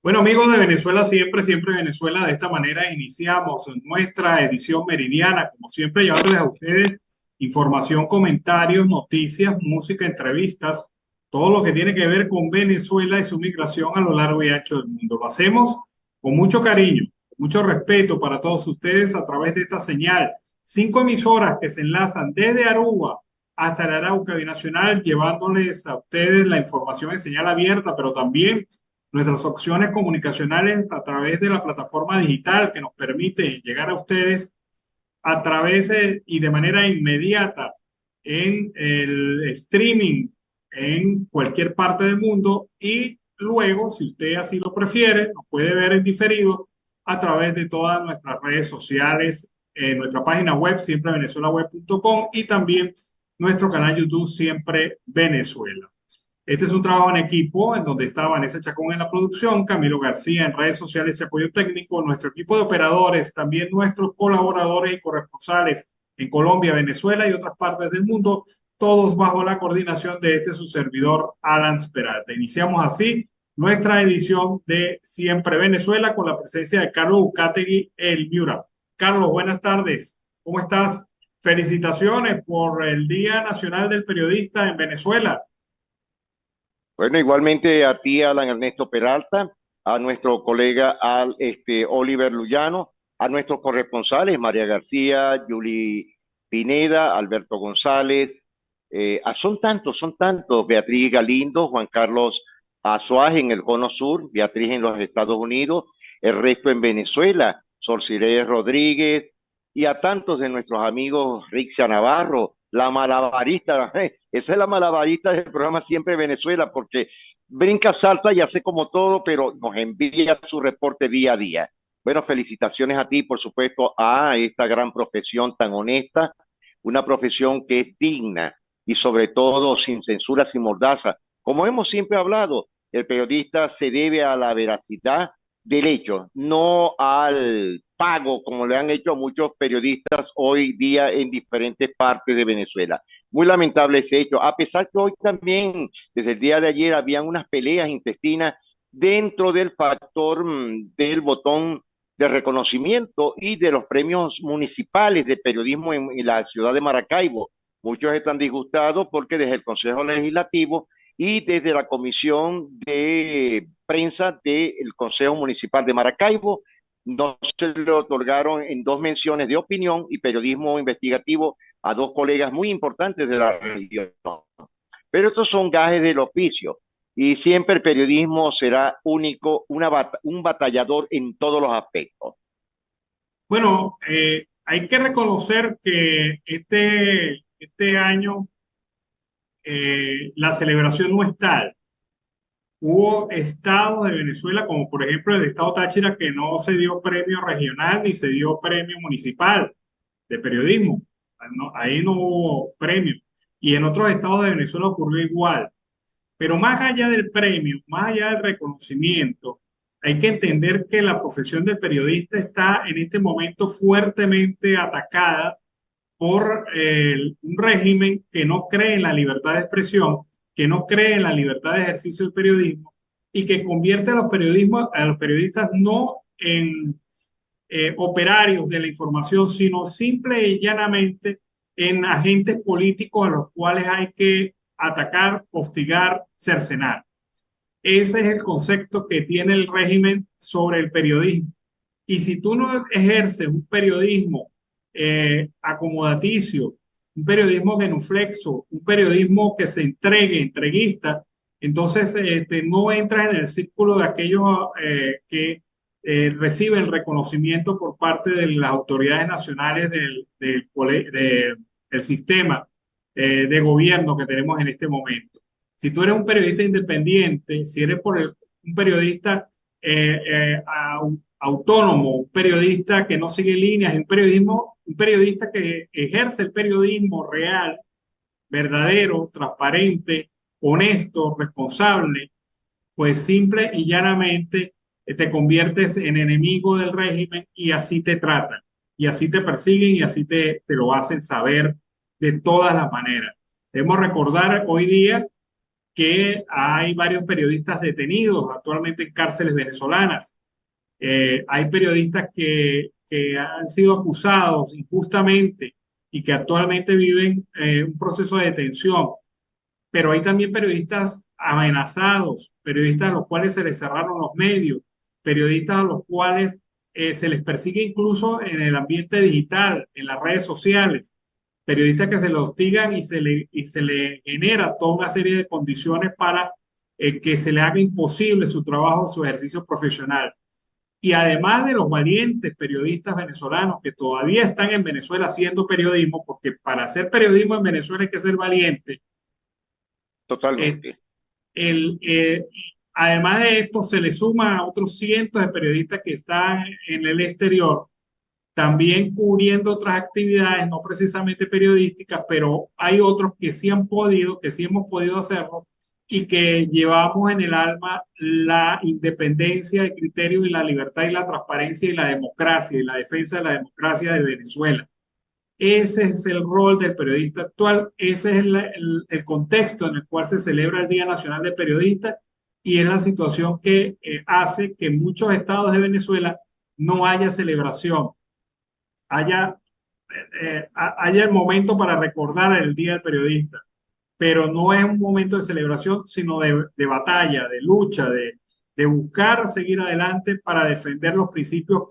Bueno, amigos de Venezuela, siempre, siempre Venezuela. De esta manera iniciamos nuestra edición meridiana, como siempre, llevándoles a ustedes información, comentarios, noticias, música, entrevistas, todo lo que tiene que ver con Venezuela y su migración a lo largo y ancho del mundo. Lo hacemos con mucho cariño, mucho respeto para todos ustedes a través de esta señal. 5 emisoras que se enlazan desde Aruba hasta el Arauca Binacional, llevándoles a ustedes la información en señal abierta, pero también nuestras opciones comunicacionales a través de la plataforma digital que nos permite llegar a ustedes a través y de manera inmediata en el streaming en cualquier parte del mundo y luego, si usted así lo prefiere, nos puede ver en diferido a través de todas nuestras redes sociales, nuestra página web siemprevenezuelaweb.com y también nuestro canal YouTube Siempre Venezuela. Este es un trabajo en equipo en donde está Vanessa Chacón en la producción, Camilo García en redes sociales y apoyo técnico, nuestro equipo de operadores, también nuestros colaboradores y corresponsales en Colombia, Venezuela y otras partes del mundo, todos bajo la coordinación de su servidor, Alan Peralta. Iniciamos así nuestra edición de Siempre Venezuela con la presencia de Carlos Ucategui, el Miura. Carlos, buenas tardes. ¿Cómo estás? Felicitaciones por el Día Nacional del Periodista en Venezuela. Bueno, igualmente a ti, Alan Ernesto Peralta, a nuestro colega Oliver Luyano, a nuestros corresponsales, María García, Yuli Pineda, Alberto González, son tantos, Beatriz Galindo, Juan Carlos Azuaj en el Cono Sur, Beatriz en los Estados Unidos, el resto en Venezuela, Sorciré Rodríguez, y a tantos de nuestros amigos Rixia Navarro, la malabarista, esa es la malabarista del programa Siempre Venezuela, porque brinca, salta y hace como todo, pero nos envía su reporte día a día. Bueno, felicitaciones a ti, por supuesto, a esta gran profesión tan honesta, una profesión que es digna y sobre todo sin censura, sin mordaza. Como hemos siempre hablado, el periodista se debe a la veracidad del hecho, no al pago, como le han hecho a muchos periodistas hoy día en diferentes partes de Venezuela. Muy lamentable ese hecho, a pesar que hoy también, desde el día de ayer, habían unas peleas intestinas dentro del factor del botón de reconocimiento y de los premios municipales de periodismo en la ciudad de Maracaibo. Muchos están disgustados porque desde el Consejo Legislativo y desde la Comisión de Prensa del Consejo Municipal de Maracaibo no se le otorgaron en 2 menciones de opinión y periodismo investigativo a 2 colegas muy importantes de la región. Pero estos son gajes del oficio y siempre el periodismo será único, un batallador en todos los aspectos. Bueno, hay que reconocer que este año la celebración no es tal. Hubo estados de Venezuela, como por ejemplo el estado Táchira, que no se dio premio regional ni se dio premio municipal de periodismo. Ahí no hubo premio. Y en otros estados de Venezuela ocurrió igual. Pero más allá del premio, más allá del reconocimiento, hay que entender que la profesión del periodista está en este momento fuertemente atacada por un régimen que no cree en la libertad de expresión, que no cree en la libertad de ejercicio del periodismo y que convierte a los periodistas no en operarios de la información, sino simple y llanamente en agentes políticos a los cuales hay que atacar, hostigar, cercenar. Ese es el concepto que tiene el régimen sobre el periodismo. Y si tú no ejerces un periodismo acomodaticio, un periodismo genuflexo, un periodismo que se entregue, entreguista, entonces no entras en el círculo de aquellos que reciben el reconocimiento por parte de las autoridades nacionales del sistema de gobierno que tenemos en este momento. Si tú eres un periodista independiente, si eres un periodista autónomo, un periodista que no sigue líneas, un periodista que ejerce el periodismo real, verdadero, transparente, honesto, responsable, pues simple y llanamente te conviertes en enemigo del régimen y así te tratan, y así te persiguen y así te lo hacen saber de todas las maneras. Debemos recordar hoy día que hay varios periodistas detenidos actualmente en cárceles venezolanas. Hay periodistas que han sido acusados injustamente y que actualmente viven un proceso de detención, pero hay también periodistas amenazados, periodistas a los cuales se les cerraron los medios, periodistas a los cuales se les persigue incluso en el ambiente digital, en las redes sociales, periodistas que se les hostigan y se le genera toda una serie de condiciones para que se le haga imposible su trabajo, su ejercicio profesional. Y además de los valientes periodistas venezolanos que todavía están en Venezuela haciendo periodismo, porque para hacer periodismo en Venezuela hay que ser valiente, eh, Totalmente. el, eh, además de esto se le suma a otros cientos de periodistas que están en el exterior, también cubriendo otras actividades, no precisamente periodísticas, pero hay otros que sí han podido, que sí hemos podido hacerlo y que llevamos en el alma la independencia de criterio y la libertad y la transparencia y la democracia y la defensa de la democracia de Venezuela. Ese es el rol del periodista actual, ese es el contexto en el cual se celebra el Día Nacional del Periodista y es la situación que hace que en muchos estados de Venezuela no haya celebración, haya, haya el momento para recordar el Día del Periodista, pero no es un momento de celebración, sino de batalla, de lucha, de buscar seguir adelante para defender los principios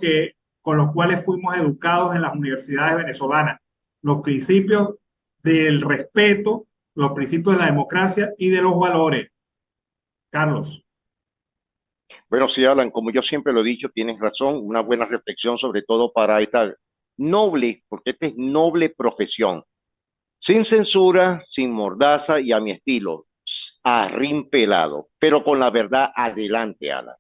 con los cuales fuimos educados en las universidades venezolanas, los principios del respeto, los principios de la democracia y de los valores. Carlos. Bueno, sí, Alan, como yo siempre lo he dicho, tienes razón, una buena reflexión sobre todo para esta noble, porque esta es noble profesión, sin censura, sin mordaza y a mi estilo, arrimpelado, pero con la verdad adelante, Alan.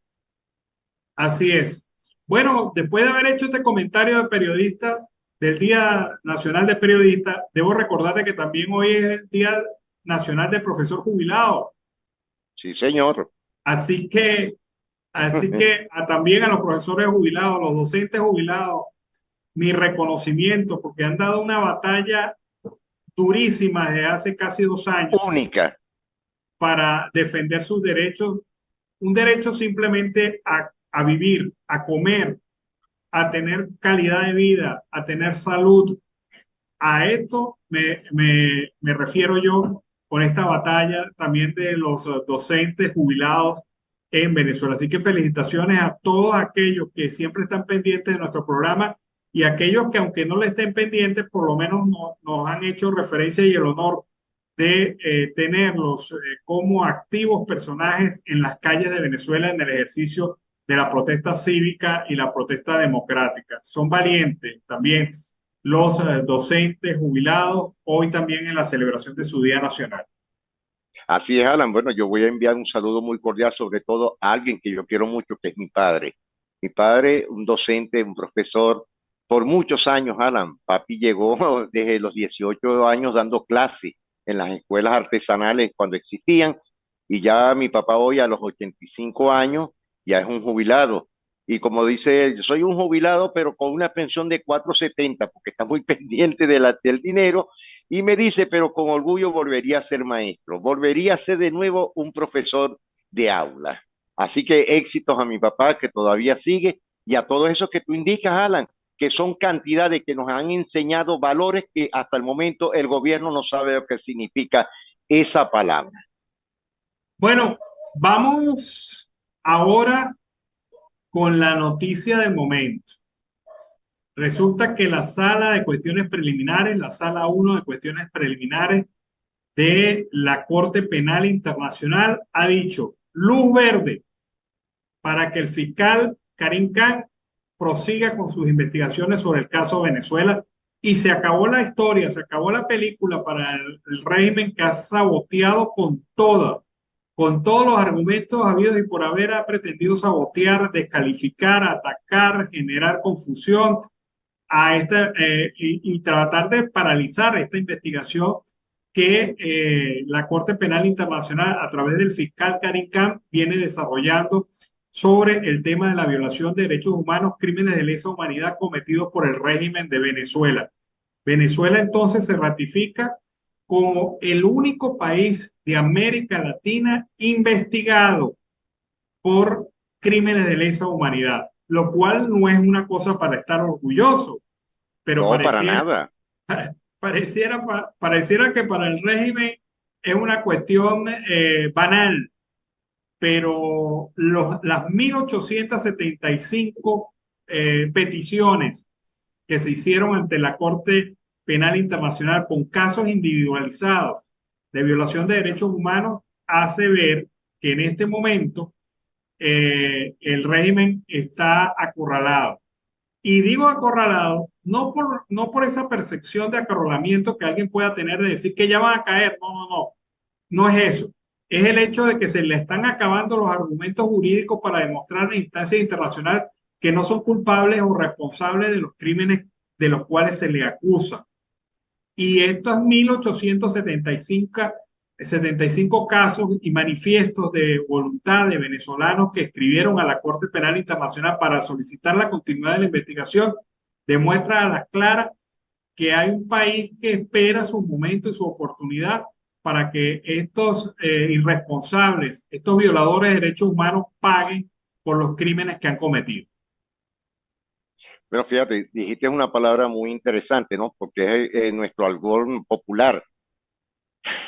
Así es. Bueno, después de haber hecho este comentario de periodistas del Día Nacional de Periodistas, debo recordarte que también hoy es el Día Nacional del Profesor Jubilado. Sí, señor. Así que, también a los profesores jubilados, a los docentes jubilados, mi reconocimiento, porque han dado una batalla durísima desde hace casi 2 años Única. para defender sus derechos, un derecho simplemente a vivir, a comer, a tener calidad de vida, a tener salud. A esto me refiero yo con esta batalla también de los docentes jubilados en Venezuela. Así que felicitaciones a todos aquellos que siempre están pendientes de nuestro programa y aquellos que aunque no le estén pendientes, por lo menos nos han hecho referencia y el honor de tenerlos como activos personajes en las calles de Venezuela en el ejercicio de la protesta cívica y la protesta democrática. Son valientes también los docentes jubilados, hoy también en la celebración de su Día Nacional. Así es, Alan. Bueno, yo voy a enviar un saludo muy cordial, sobre todo a alguien que yo quiero mucho, que es mi padre. Mi padre, un docente, un profesor, por muchos años, Alan. Papi llegó desde los 18 años dando clases en las escuelas artesanales cuando existían, y ya mi papá hoy a los 85 años ya es un jubilado. Y como dice él, yo soy un jubilado, pero con una pensión de 470, porque está muy pendiente del dinero, y me dice, pero con orgullo volvería a ser maestro, volvería a ser de nuevo un profesor de aula. Así que éxitos a mi papá que todavía sigue y a todo eso que tú indicas, Alan, que son cantidades que nos han enseñado valores que hasta el momento el gobierno no sabe lo que significa esa palabra. Bueno, vamos ahora con la noticia del momento. Resulta que la sala de cuestiones preliminares, la sala 1 de cuestiones preliminares de la Corte Penal Internacional ha dicho luz verde para que el fiscal Karim Khan prosiga con sus investigaciones sobre el caso Venezuela y se acabó la historia, se acabó la película para el régimen que ha saboteado con todos los argumentos habidos y por haber ha pretendido sabotear, descalificar, atacar, generar confusión y tratar de paralizar esta investigación que la Corte Penal Internacional a través del fiscal Karim Khan viene desarrollando sobre el tema de la violación de derechos humanos, crímenes de lesa humanidad cometidos por el régimen de Venezuela. Venezuela entonces se ratifica como el único país de América Latina investigado por crímenes de lesa humanidad, lo cual no es una cosa para estar orgulloso, pero No, para nada. pareciera que para el régimen es una cuestión banal, pero las 1875 peticiones que se hicieron ante la Corte Penal Internacional con casos individualizados de violación de derechos humanos hace ver que en este momento el régimen está acorralado. Y digo acorralado no por esa percepción de acorralamiento que alguien pueda tener de decir que ya van a caer. No, no, no. No es eso. Es el hecho de que se le están acabando los argumentos jurídicos para demostrar en instancia internacional que no son culpables o responsables de los crímenes de los cuales se le acusa. Y estos 1875 casos y manifiestos de voluntad de venezolanos que escribieron a la Corte Penal Internacional para solicitar la continuidad de la investigación demuestran a las claras que hay un país que espera su momento y su oportunidad para que estos irresponsables, estos violadores de derechos humanos paguen por los crímenes que han cometido. Pero fíjate, dijiste una palabra muy interesante, ¿no? Porque es nuestro algor popular.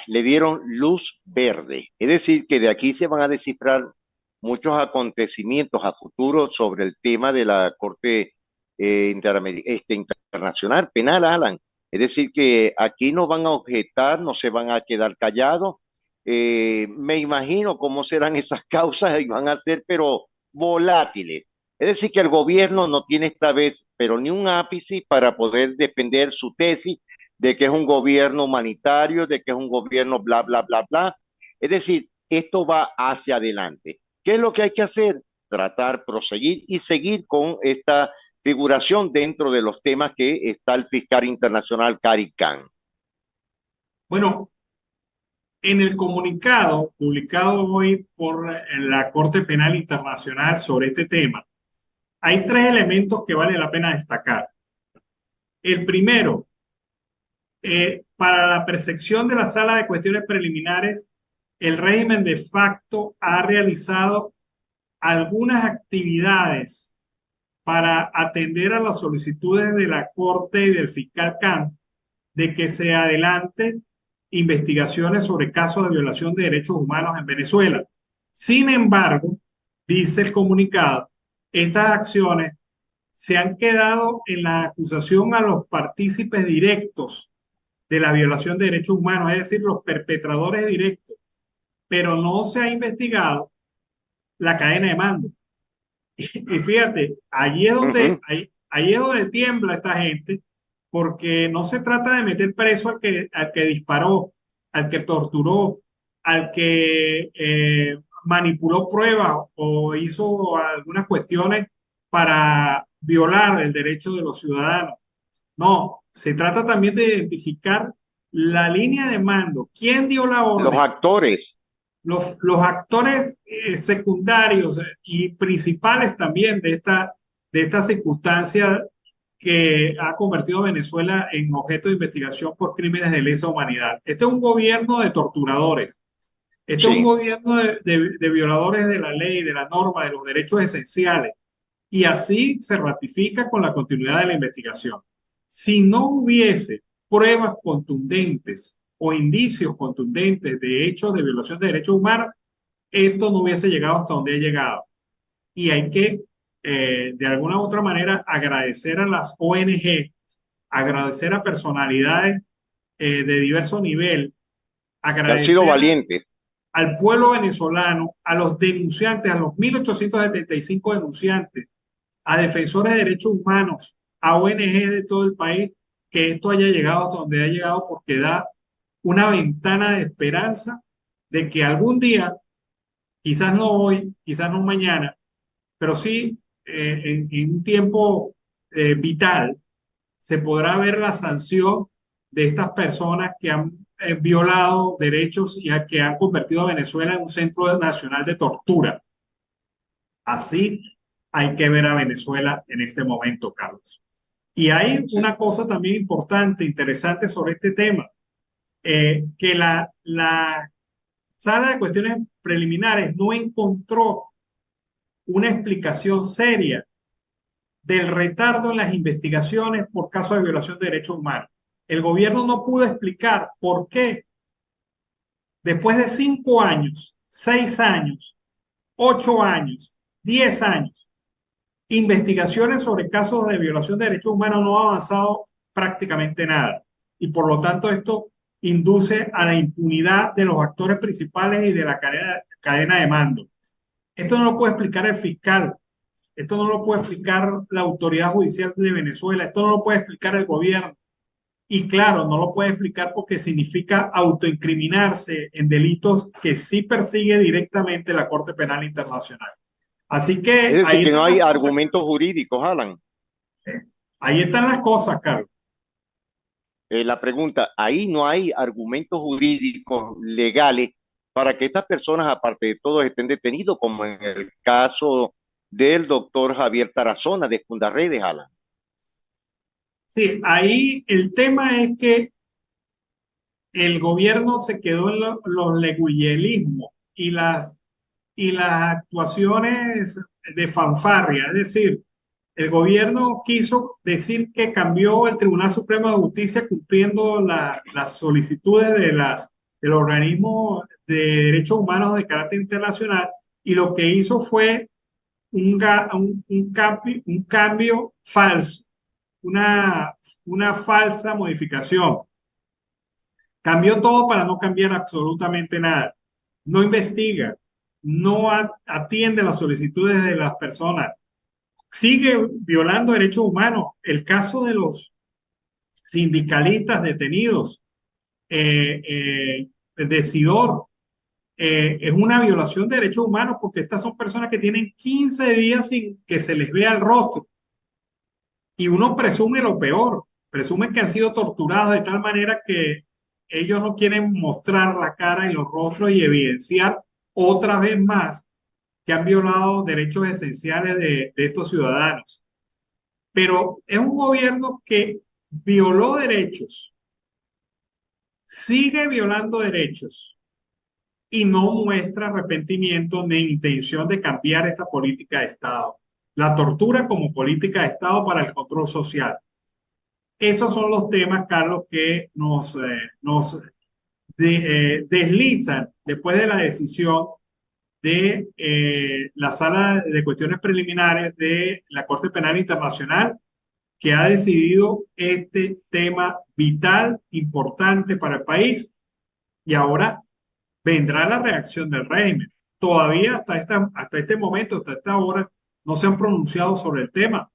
Le dieron luz verde. Es decir, que de aquí se van a descifrar muchos acontecimientos a futuro sobre el tema de la Corte Internacional Penal, Alan. Es decir, que aquí no van a objetar, no se van a quedar callados. Me imagino cómo serán esas causas y van a ser, pero volátiles. Es decir, que el gobierno no tiene esta vez, pero ni un ápice para poder defender su tesis de que es un gobierno humanitario, de que es un gobierno bla, bla, bla, bla. Es decir, esto va hacia adelante. ¿Qué es lo que hay que hacer? Tratar, proseguir y seguir con esta figuración dentro de los temas que está el fiscal internacional Cari Khan. Bueno, en el comunicado publicado hoy por la Corte Penal Internacional sobre este tema, hay tres elementos que vale la pena destacar. El primero, para la percepción de la Sala de Cuestiones Preliminares, el régimen de facto ha realizado algunas actividades para atender a las solicitudes de la Corte y del fiscal Khan de que se adelanten investigaciones sobre casos de violación de derechos humanos en Venezuela. Sin embargo, dice el comunicado, estas acciones se han quedado en la acusación a los partícipes directos de la violación de derechos humanos, es decir, los perpetradores directos, pero no se ha investigado la cadena de mando. Y fíjate, ahí es donde tiembla esta gente, porque no se trata de meter preso al que disparó, al que torturó, al que manipuló pruebas o hizo algunas cuestiones para violar el derecho de los ciudadanos. No, se trata también de identificar la línea de mando, quién dio la Los orden, actores, los actores secundarios y principales también de esta circunstancia que ha convertido a Venezuela en objeto de investigación por crímenes de lesa humanidad. Este es un gobierno de torturadores. Este es un sí. gobierno de violadores de la ley, de la norma, de los derechos esenciales. Y así se ratifica con la continuidad de la investigación. Si no hubiese pruebas contundentes o indicios contundentes de hechos de violación de derechos humanos, esto no hubiese llegado hasta donde ha llegado. Y hay que, de alguna u otra manera, agradecer a las ONG, agradecer a personalidades de diverso nivel, Que han sido agradecer valientes. al pueblo venezolano, a los denunciantes, a los 1875 denunciantes, a defensores de derechos humanos, a ONG de todo el país, que esto haya llegado hasta donde ha llegado porque da una ventana de esperanza de que algún día, quizás no hoy, quizás no mañana, pero sí en un tiempo vital, se podrá ver la sanción de estas personas que han violado derechos y que han convertido a Venezuela en un centro nacional de tortura. Así hay que ver a Venezuela en este momento, Carlos. Y hay Sí. una cosa también importante, interesante sobre este tema. que la sala de cuestiones preliminares no encontró una explicación seria del retardo en las investigaciones por casos de violación de derechos humanos. El gobierno no pudo explicar por qué después de 5 años, 6 años, 8 años, 10 años, investigaciones sobre casos de violación de derechos humanos no ha avanzado prácticamente nada. Y por lo tanto esto induce a la impunidad de los actores principales y de la cadena de mando. Esto no lo puede explicar el fiscal, esto no lo puede explicar la autoridad judicial de Venezuela, esto no lo puede explicar el gobierno. Y claro, no lo puede explicar porque significa autoincriminarse en delitos que sí persigue directamente la Corte Penal Internacional. Así Es que decir, ahí que no están hay las cosas, argumentos jurídicos, Alan. ahí están las cosas, Carlos. La pregunta, ahí no hay argumentos jurídicos legales para que estas personas, aparte de todo, estén detenidos, como en el caso del doctor Javier Tarazona de Fundarredes, Alan. Sí, ahí el tema es que el gobierno se quedó en los legüeyelismos y las actuaciones de fanfarria. Es decir, el gobierno quiso decir que cambió el Tribunal Supremo de Justicia cumpliendo las solicitudes del organismo de derechos humanos de carácter internacional y lo que hizo fue un cambio falso, una, una falsa modificación. Cambió todo para no cambiar absolutamente nada. No investiga, no atiende las solicitudes de las personas, sigue violando derechos humanos. El caso de los sindicalistas detenidos de Sidor es una violación de derechos humanos porque estas son personas que tienen 15 días sin que se les vea el rostro y uno presume lo peor, presume que han sido torturados de tal manera que ellos no quieren mostrar la cara y los rostros y evidenciar otra vez más que han violado derechos esenciales de estos ciudadanos. Pero es un gobierno que violó derechos, sigue violando derechos y no muestra arrepentimiento ni intención de cambiar esta política de Estado. La tortura como política de Estado para el control social. Esos son los temas, Carlos, que deslizan después de la decisión de la Sala de Cuestiones Preliminares de la Corte Penal Internacional, que ha decidido este tema vital, importante para el país, y ahora vendrá la reacción del régimen. Todavía hasta este momento, hasta esta hora, no se han pronunciado sobre el tema,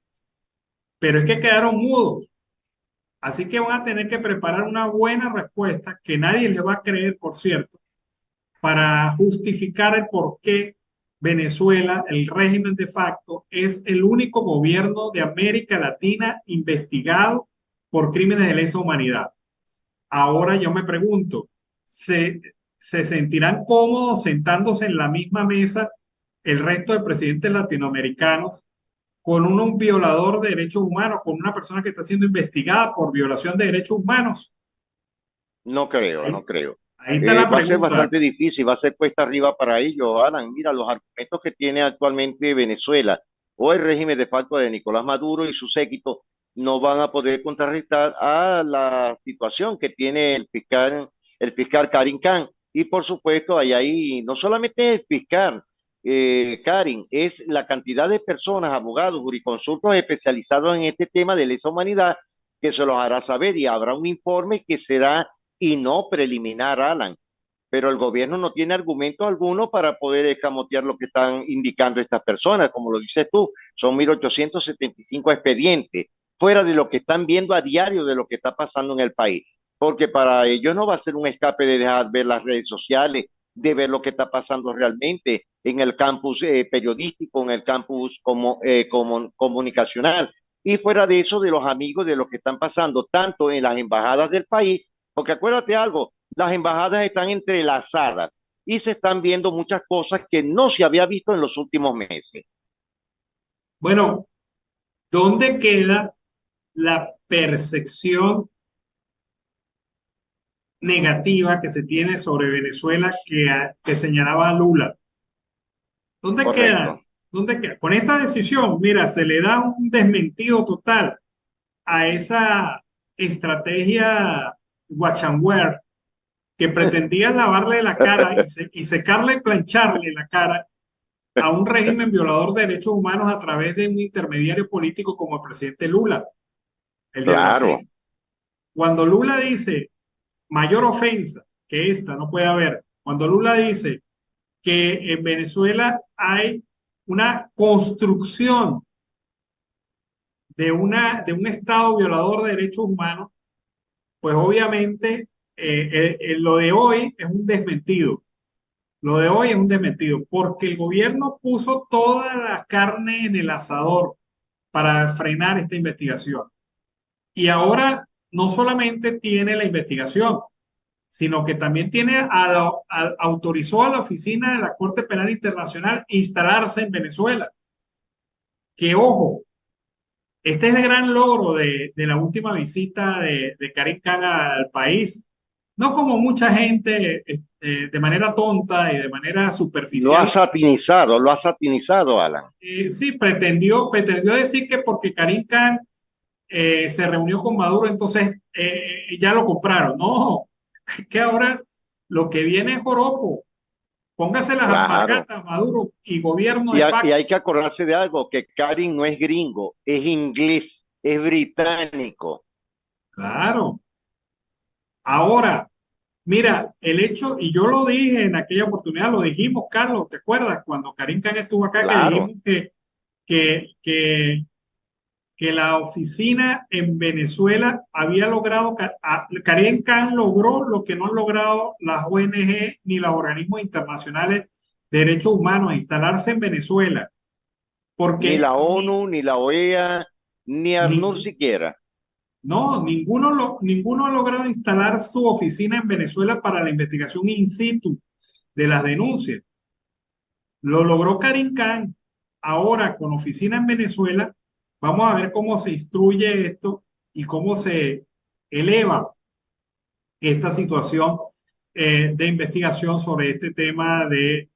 pero es que quedaron mudos. Así que van a tener que preparar una buena respuesta que nadie les va a creer, por cierto, para justificar el por qué Venezuela, el régimen de facto, es el único gobierno de América Latina investigado por crímenes de lesa humanidad. Ahora yo me pregunto, ¿se sentirán cómodos sentándose en la misma mesa el resto de presidentes latinoamericanos con un violador de derechos humanos, con una persona que está siendo investigada por violación de derechos humanos? No creo, Ahí, no creo. ahí está la Va a ser pregunta. bastante difícil, va a ser cuesta arriba para ellos, Alan. Mira, los argumentos que tiene actualmente Venezuela o el régimen de facto de Nicolás Maduro y su séquito no van a poder contrarrestar a la situación que tiene el fiscal Karim Khan. Y por supuesto, ahí no solamente el fiscal Karim, es la cantidad de personas, abogados, jurisconsultos especializados en este tema de lesa humanidad que se los hará saber y habrá un informe que será y no preliminar, Alan. Pero el gobierno no tiene argumento alguno para poder escamotear lo que están indicando estas personas. Como lo dices tú, son 1.875 expedientes, fuera de lo que están viendo a diario de lo que está pasando en el país. Porque para ellos no va a ser un escape de dejar ver las redes sociales, de ver lo que está pasando realmente en el campus periodístico, en el campus comunicacional. Y fuera de eso, de los amigos de lo que están pasando, tanto en las embajadas del país, porque acuérdate algo, las embajadas están entrelazadas y se están viendo muchas cosas que no se había visto en los últimos meses. Bueno, ¿dónde queda la percepción negativa que se tiene sobre Venezuela que señalaba Lula. ¿Dónde queda? Correcto. ¿Dónde queda? Con esta decisión, mira, se le da un desmentido total a esa estrategia watch and wear que pretendía lavarle la cara y secarle y plancharle la cara a un régimen violador de derechos humanos a través de un intermediario político como el presidente Lula, el de Claro. Brasil. Cuando Lula dice mayor ofensa que esta no puede haber, cuando Lula dice que en Venezuela hay una construcción de un Estado violador de derechos humanos, pues obviamente lo de hoy es un desmentido. Lo de hoy es un desmentido, porque el gobierno puso toda la carne en el asador para frenar esta investigación. Y ahora no solamente tiene la investigación, sino que también autorizó a la oficina de la Corte Penal Internacional instalarse en Venezuela. Que ojo, este es el gran logro de la última visita de Karim Khan al país. No como mucha gente de manera tonta y de manera superficial. Lo ha satinizado, Alan. Sí, pretendió decir que porque Karim Khan se reunió con Maduro, entonces ya lo compraron. No, es que ahora lo que viene es joropo. Póngase las Claro. alpargatas, Maduro y gobierno de Y facto. hay que acordarse de algo, que Karim no es gringo, es inglés, es británico. Claro. Ahora, mira, el hecho, y yo lo dije en aquella oportunidad, lo dijimos, Carlos, ¿te acuerdas? Cuando Karim Khan estuvo acá, que Claro. dijimos que, que, que la oficina en Venezuela había logrado, Karim Khan logró lo que no han logrado las ONG ni los organismos internacionales de derechos humanos, instalarse en Venezuela, Ni porque la ONU, ni la OEA, ni ACNUR ningún, siquiera. no, ninguno ha logrado instalar su oficina en Venezuela para la investigación in situ de las denuncias. Lo logró Karim Khan. Ahora, con oficina en Venezuela, vamos a ver cómo se instruye esto y cómo se eleva esta situación de investigación sobre este tema de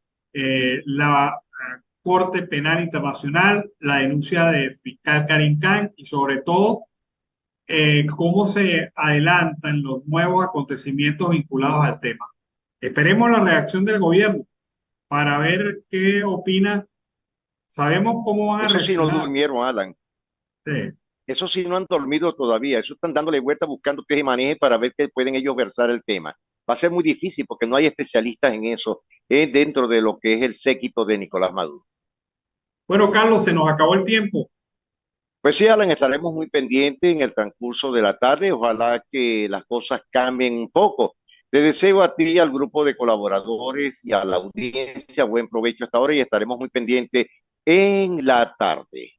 la Corte Penal Internacional, la denuncia de fiscal Karim Khan y sobre todo cómo se adelantan los nuevos acontecimientos vinculados al tema. Esperemos la reacción del gobierno para ver qué opina. Sabemos cómo van a Eso sí no reaccionar. durmieron, Alan. Sí. Eso sí no han dormido todavía. Eso están dándole vuelta buscando que se maneje para ver que pueden ellos versar el tema. Va a ser muy difícil porque no hay especialistas en eso dentro de lo que es el séquito de Nicolás Maduro. Bueno, Carlos, se nos acabó el tiempo. Pues sí, Alan, estaremos muy pendientes en el transcurso de la tarde. Ojalá que las cosas cambien un poco. Te deseo a ti y al grupo de colaboradores y a la audiencia buen provecho hasta ahora y estaremos muy pendientes en la tarde.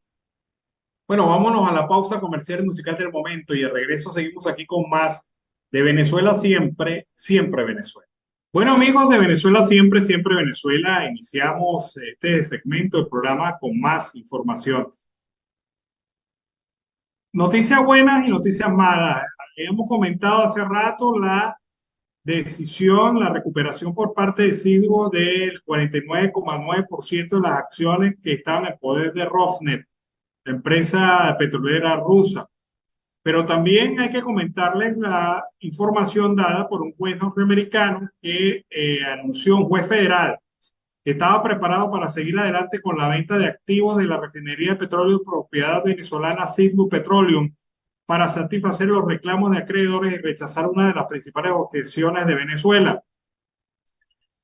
Bueno, vámonos a la pausa comercial y musical del momento y de regreso seguimos aquí con más de Venezuela siempre, siempre Venezuela. Bueno, amigos de Venezuela siempre, siempre Venezuela, iniciamos este segmento del programa con más información. Noticias buenas y noticias malas. Hemos comentado hace rato la decisión, la recuperación por parte de Citgo del 49,9% de las acciones que estaban en poder de Rosneft, la empresa petrolera rusa. Pero también hay que comentarles la información dada por un juez norteamericano que anunció, un juez federal, que estaba preparado para seguir adelante con la venta de activos de la refinería de petróleo de propiedad venezolana Citgo Petroleum para satisfacer los reclamos de acreedores y rechazar una de las principales objeciones de Venezuela.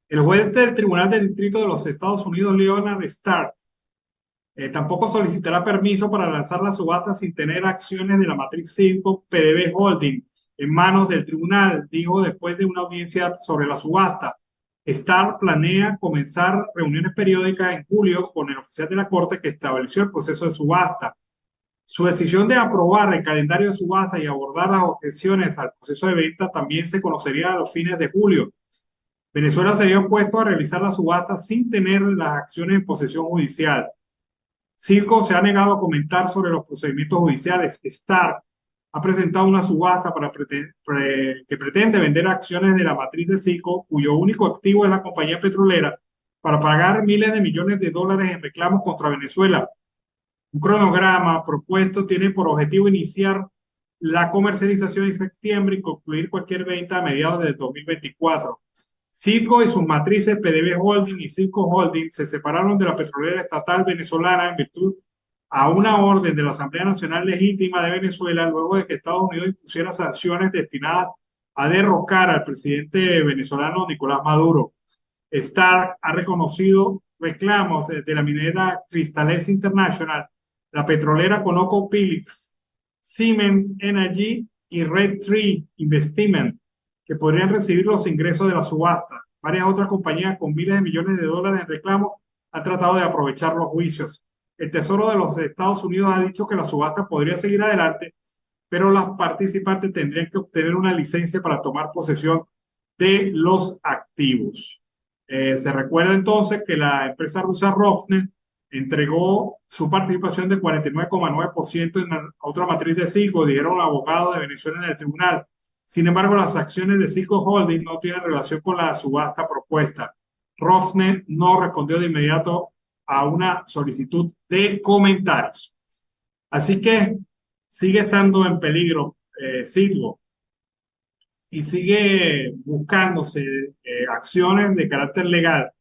El juez del Tribunal del Distrito de los Estados Unidos, Leonard Stark, tampoco solicitará permiso para lanzar la subasta sin tener acciones de la matriz Citgo PDB Holding en manos del tribunal, dijo después de una audiencia sobre la subasta. Stark planea comenzar reuniones periódicas en julio con el oficial de la Corte que estableció el proceso de subasta. Su decisión de aprobar el calendario de subasta y abordar las objeciones al proceso de venta también se conocería a los fines de julio. Venezuela se había opuesto a realizar la subasta sin tener las acciones en posesión judicial. Citgo se ha negado a comentar sobre los procedimientos judiciales. Stark ha presentado una subasta que pretende vender acciones de la matriz de Citgo, cuyo único activo es la compañía petrolera, para pagar miles de millones de dólares en reclamos contra Venezuela. Un cronograma propuesto tiene por objetivo iniciar la comercialización en septiembre y concluir cualquier venta a mediados de 2024. Citgo y sus matrices PDVSA Holding y Citgo Holding se separaron de la petrolera estatal venezolana en virtud a una orden de la Asamblea Nacional Legítima de Venezuela luego de que Estados Unidos impusiera sanciones destinadas a derrocar al presidente venezolano Nicolás Maduro. Stark ha reconocido reclamos de la minera Cristales International, la petrolera ConocoPhillips, Siemens Energy y Red Tree Investment, que podrían recibir los ingresos de la subasta. Varias otras compañías con miles de millones de dólares en reclamos han tratado de aprovechar los juicios. El Tesoro de los Estados Unidos ha dicho que la subasta podría seguir adelante, pero las participantes tendrían que obtener una licencia para tomar posesión de los activos. Se recuerda entonces que la empresa rusa Rosneft entregó su participación de 49,9% en la otra matriz de Citgo, dijeron los abogados de Venezuela en el tribunal. Sin embargo, las acciones de Citgo Holding no tienen relación con la subasta propuesta. Rosneft no respondió de inmediato a una solicitud de comentarios. Así que sigue estando en peligro Citgo y sigue buscándose acciones de carácter legal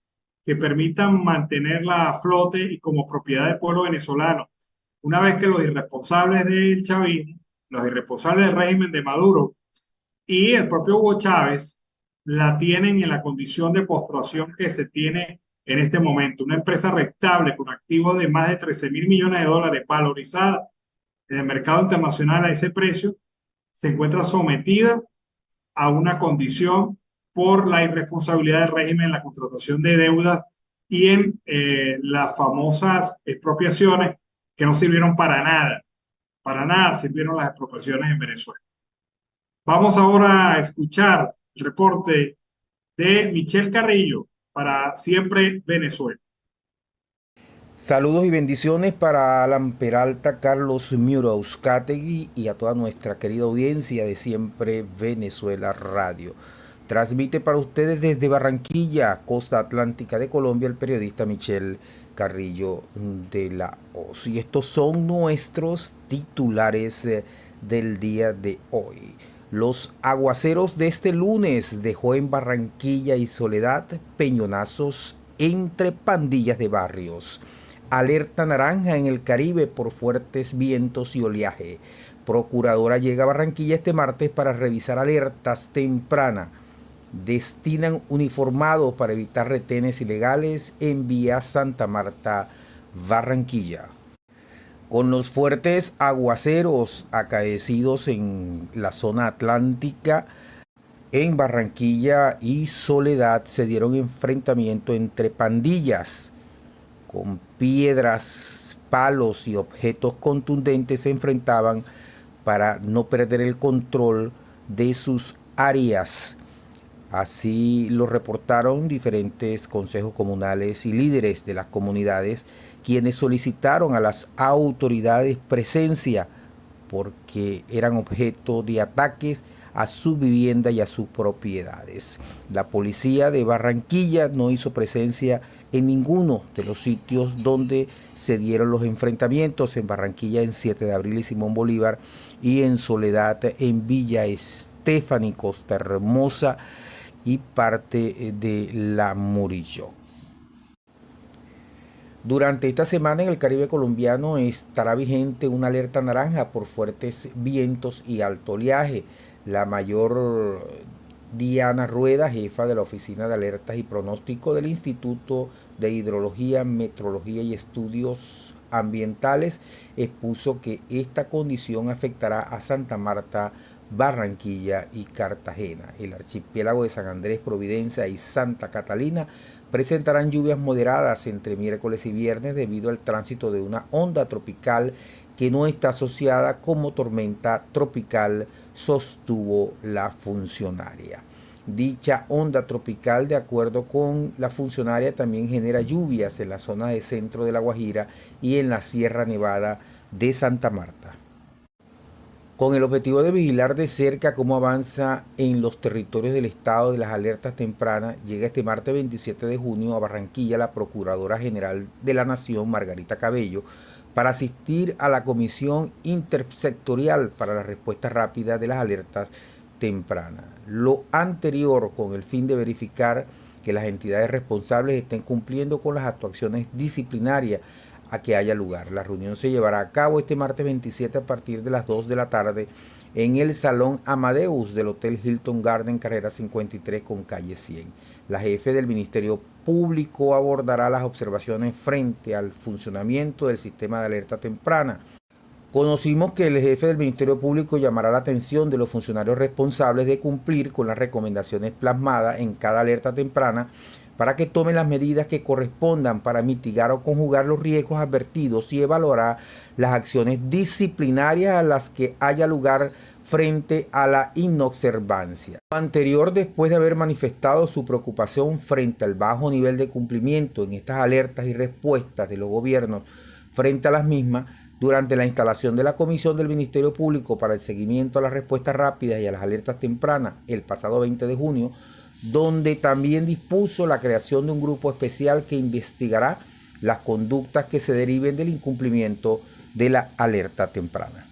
que permitan mantenerla a flote y como propiedad del pueblo venezolano. Una vez que los irresponsables del chavismo, los irresponsables del régimen de Maduro y el propio Hugo Chávez la tienen en la condición de postración que se tiene en este momento. Una empresa rentable con activos de más de 13.000 millones de dólares valorizada en el mercado internacional a ese precio, se encuentra sometida a una condición por la irresponsabilidad del régimen en la contratación de deudas y en las famosas expropiaciones que no sirvieron para nada sirvieron las expropiaciones en Venezuela. Vamos ahora a escuchar el reporte de Michelle Carrillo para Siempre Venezuela. Saludos y bendiciones para Alan Peralta, Carlos Miura-Uzcategui y a toda nuestra querida audiencia de Siempre Venezuela Radio. Transmite para ustedes desde Barranquilla, costa atlántica de Colombia, el periodista Michelle Carrillo de la Hoz. Y estos son nuestros titulares del día de hoy. Los aguaceros de este lunes dejó en Barranquilla y Soledad peñonazos entre pandillas de barrios. Alerta naranja en el Caribe por fuertes vientos y oleaje. Procuradora llega a Barranquilla este martes para revisar alertas tempranas. Destinan uniformados para evitar retenes ilegales en vía Santa Marta, Barranquilla. Con los fuertes aguaceros acaecidos en la zona atlántica, en Barranquilla y Soledad se dieron enfrentamientos entre pandillas. Con piedras, palos y objetos contundentes se enfrentaban para no perder el control de sus áreas. Así lo reportaron diferentes consejos comunales y líderes de las comunidades, quienes solicitaron a las autoridades presencia porque eran objeto de ataques a su vivienda y a sus propiedades. La policía de Barranquilla no hizo presencia en ninguno de los sitios donde se dieron los enfrentamientos, en Barranquilla en 7 de abril y Simón Bolívar, y en Soledad en Villa Estefani, Costa Hermosa y parte de La Murillo. Durante esta semana en el Caribe colombiano estará vigente una alerta naranja por fuertes vientos y alto oleaje. La mayor Diana Rueda, jefa de la Oficina de Alertas y Pronóstico del Instituto de Hidrología, Metrología y Estudios Ambientales, expuso que esta condición afectará a Santa Marta, Barranquilla y Cartagena. El archipiélago de San Andrés, Providencia y Santa Catalina presentarán lluvias moderadas entre miércoles y viernes debido al tránsito de una onda tropical que no está asociada como tormenta tropical, sostuvo la funcionaria. Dicha onda tropical, de acuerdo con la funcionaria, también genera lluvias en la zona de centro de La Guajira y en la Sierra Nevada de Santa Marta. con el objetivo de vigilar de cerca cómo avanza en los territorios del estado de las alertas tempranas. Llega este martes 27 de junio a Barranquilla la Procuradora General de la Nación, Margarita Cabello, para asistir a la Comisión Intersectorial para la Respuesta Rápida de las Alertas Tempranas. Lo anterior con el fin de verificar que las entidades responsables estén cumpliendo con las actuaciones disciplinarias a que haya lugar. La reunión se llevará a cabo este martes 27 a partir de las 2 de la tarde en el Salón Amadeus del Hotel Hilton Garden, carrera 53 con calle 100. La jefe del Ministerio Público abordará las observaciones frente al funcionamiento del sistema de alerta temprana. Conocimos que el jefe del Ministerio Público llamará la atención de los funcionarios responsables de cumplir con las recomendaciones plasmadas en cada alerta temprana para que tomen las medidas que correspondan para mitigar o conjugar los riesgos advertidos y evaluará las acciones disciplinarias a las que haya lugar frente a la inobservancia. Lo anterior, después de haber manifestado su preocupación frente al bajo nivel de cumplimiento en estas alertas y respuestas de los gobiernos frente a las mismas, durante la instalación de la Comisión del Ministerio Público para el seguimiento a las respuestas rápidas y a las alertas tempranas el pasado 20 de junio, donde también dispuso la creación de un grupo especial que investigará las conductas que se deriven del incumplimiento de la alerta temprana.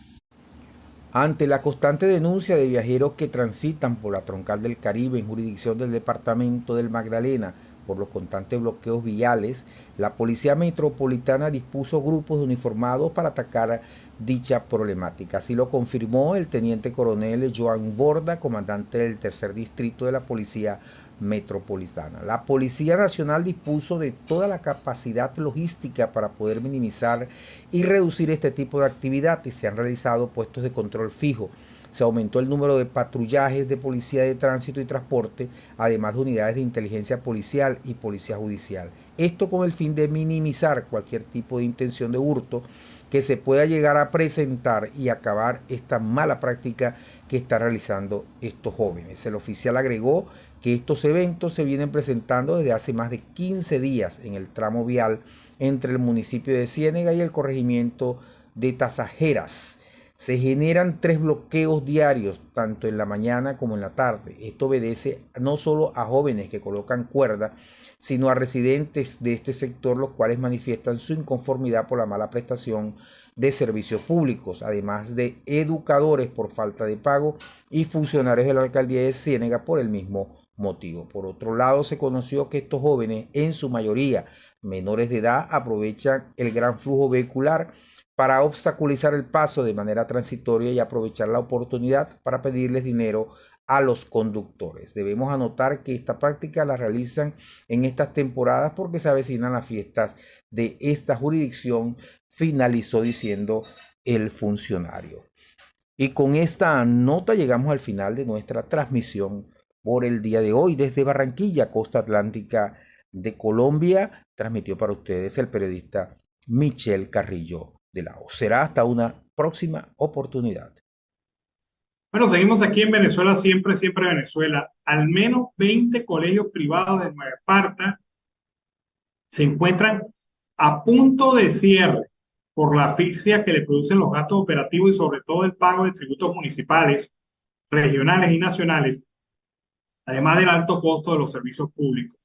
Ante la constante denuncia de viajeros que transitan por la Troncal del Caribe en jurisdicción del Departamento del Magdalena por los constantes bloqueos viales, la Policía Metropolitana dispuso grupos de uniformados para atacar dicha problemática. Así lo confirmó el teniente coronel Joan Borda, comandante del tercer distrito de la Policía Metropolitana. La Policía Nacional dispuso de toda la capacidad logística para poder minimizar y reducir este tipo de actividad y se han realizado puestos de control fijo. Se aumentó el número de patrullajes de policía de tránsito y transporte, además de unidades de inteligencia policial y policía judicial. Esto con el fin de minimizar cualquier tipo de intención de hurto que se pueda llegar a presentar y acabar esta mala práctica que están realizando estos jóvenes. El oficial agregó que estos eventos se vienen presentando desde hace más de 15 días en el tramo vial entre el municipio de Ciénega y el corregimiento de Tasajeras. Se generan 3 bloqueos diarios, tanto en la mañana como en la tarde. Esto obedece no solo a jóvenes que colocan cuerda, sino a residentes de este sector, los cuales manifiestan su inconformidad por la mala prestación de servicios públicos, además de educadores por falta de pago y funcionarios de la alcaldía de Ciénega por el mismo motivo. Por otro lado, se conoció que estos jóvenes, en su mayoría menores de edad, aprovechan el gran flujo vehicular para obstaculizar el paso de manera transitoria y aprovechar la oportunidad para pedirles dinero a los conductores. Debemos anotar que esta práctica la realizan en estas temporadas porque se avecinan las fiestas de esta jurisdicción, finalizó diciendo el funcionario. Y con esta nota llegamos al final de nuestra transmisión por el día de hoy desde Barranquilla, costa atlántica de Colombia. Transmitió para ustedes el periodista Michel Carrillo de la O. Será hasta una próxima oportunidad. Bueno, seguimos aquí en Venezuela, siempre Venezuela. Al menos 20 colegios privados de Nueva Esparta se encuentran a punto de cierre por la asfixia que le producen los gastos operativos y sobre todo el pago de tributos municipales, regionales y nacionales, además del alto costo de los servicios públicos.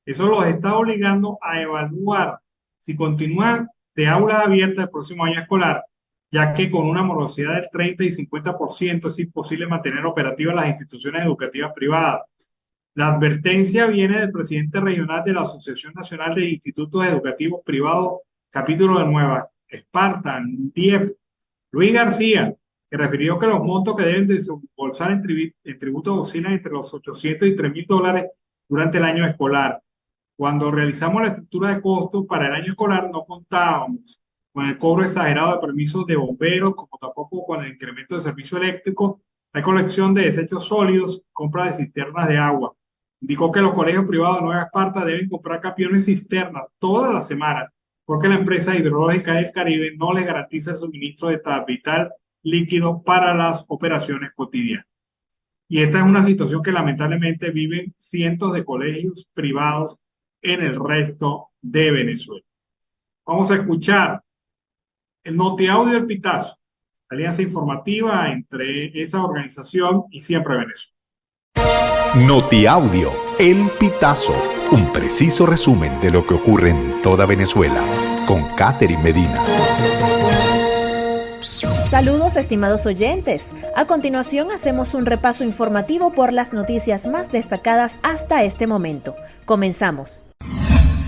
Eso los está obligando a evaluar si continuar de aula abierta el próximo año escolar, ya que con una morosidad del 30 y 50% es imposible mantener operativas las instituciones educativas privadas. La advertencia viene del presidente regional de la Asociación Nacional de Institutos Educativos Privados, capítulo de Nueva Esparta, DIEP, Luis García, que refirió que los montos que deben desembolsar en tributos oscilan entre los 800 y 3.000 dólares durante el año escolar. Cuando realizamos la estructura de costos para el año escolar, no contábamos con el cobro exagerado de permisos de bomberos, como tampoco con el incremento de servicio eléctrico, la colección de desechos sólidos, compra de cisternas de agua. Indicó que los colegios privados de Nueva Esparta deben comprar camiones cisternas todas las semanas, porque la empresa hidrológica del Caribe no les garantiza el suministro de vital líquido para las operaciones cotidianas. Y esta es una situación que lamentablemente viven cientos de colegios privados en el resto de Venezuela. Vamos a escuchar el notiaudio del Pitazo alianza informativa entre esa organización y Siempre Venezuela. Notiaudio, El Pitazo, un preciso resumen de lo que ocurre en toda Venezuela, con Catherine Medina. Saludos, estimados oyentes. A continuación hacemos un repaso informativo por las noticias más destacadas hasta este momento. Comenzamos.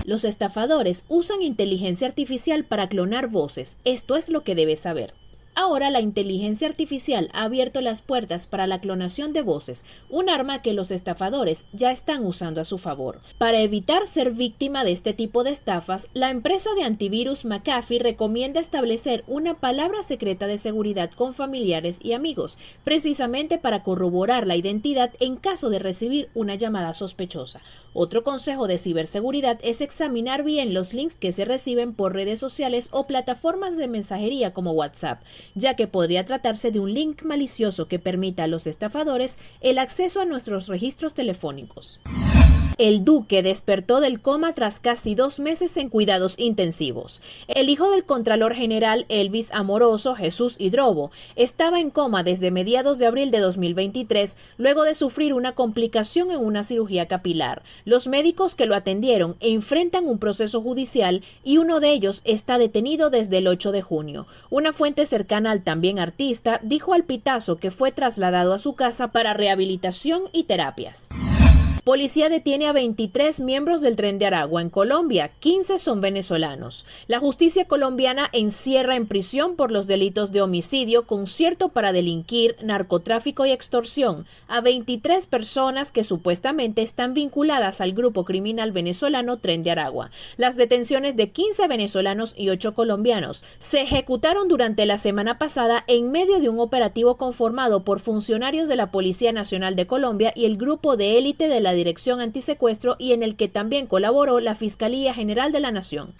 Los estafadores usan inteligencia artificial para clonar voces. Esto es lo que debes saber. Ahora la inteligencia artificial ha abierto las puertas para la clonación de voces, un arma que los estafadores ya están usando a su favor. Para evitar ser víctima de este tipo de estafas, la empresa de antivirus McAfee recomienda establecer una palabra secreta de seguridad con familiares y amigos, precisamente para corroborar la identidad en caso de recibir una llamada sospechosa. Otro consejo de ciberseguridad es examinar bien los links que se reciben por redes sociales o plataformas de mensajería como WhatsApp, ya que podría tratarse de un link malicioso que permita a los estafadores el acceso a nuestros registros telefónicos. El Duque despertó del coma tras casi 2 meses en cuidados intensivos. El hijo del Contralor General Elvis Amoroso, Jesús Hidrobo, estaba en coma desde mediados de abril de 2023, luego de sufrir una complicación en una cirugía capilar. Los médicos que lo atendieron enfrentan un proceso judicial y uno de ellos está detenido desde el 8 de junio. Una fuente cercana al también artista dijo al Pitazo que fue trasladado a su casa para rehabilitación y terapias. Policía detiene a 23 miembros del Tren de Aragua en Colombia, 15 son venezolanos. La justicia colombiana encierra en prisión por los delitos de homicidio, concierto para delinquir, narcotráfico y extorsión a 23 personas que supuestamente están vinculadas al grupo criminal venezolano Tren de Aragua. Las detenciones de 15 venezolanos y 8 colombianos se ejecutaron durante la semana pasada en medio de un operativo conformado por funcionarios de la Policía Nacional de Colombia y el grupo de élite de la Dirección Antisecuestro y en el que también colaboró la Fiscalía General de la Nación.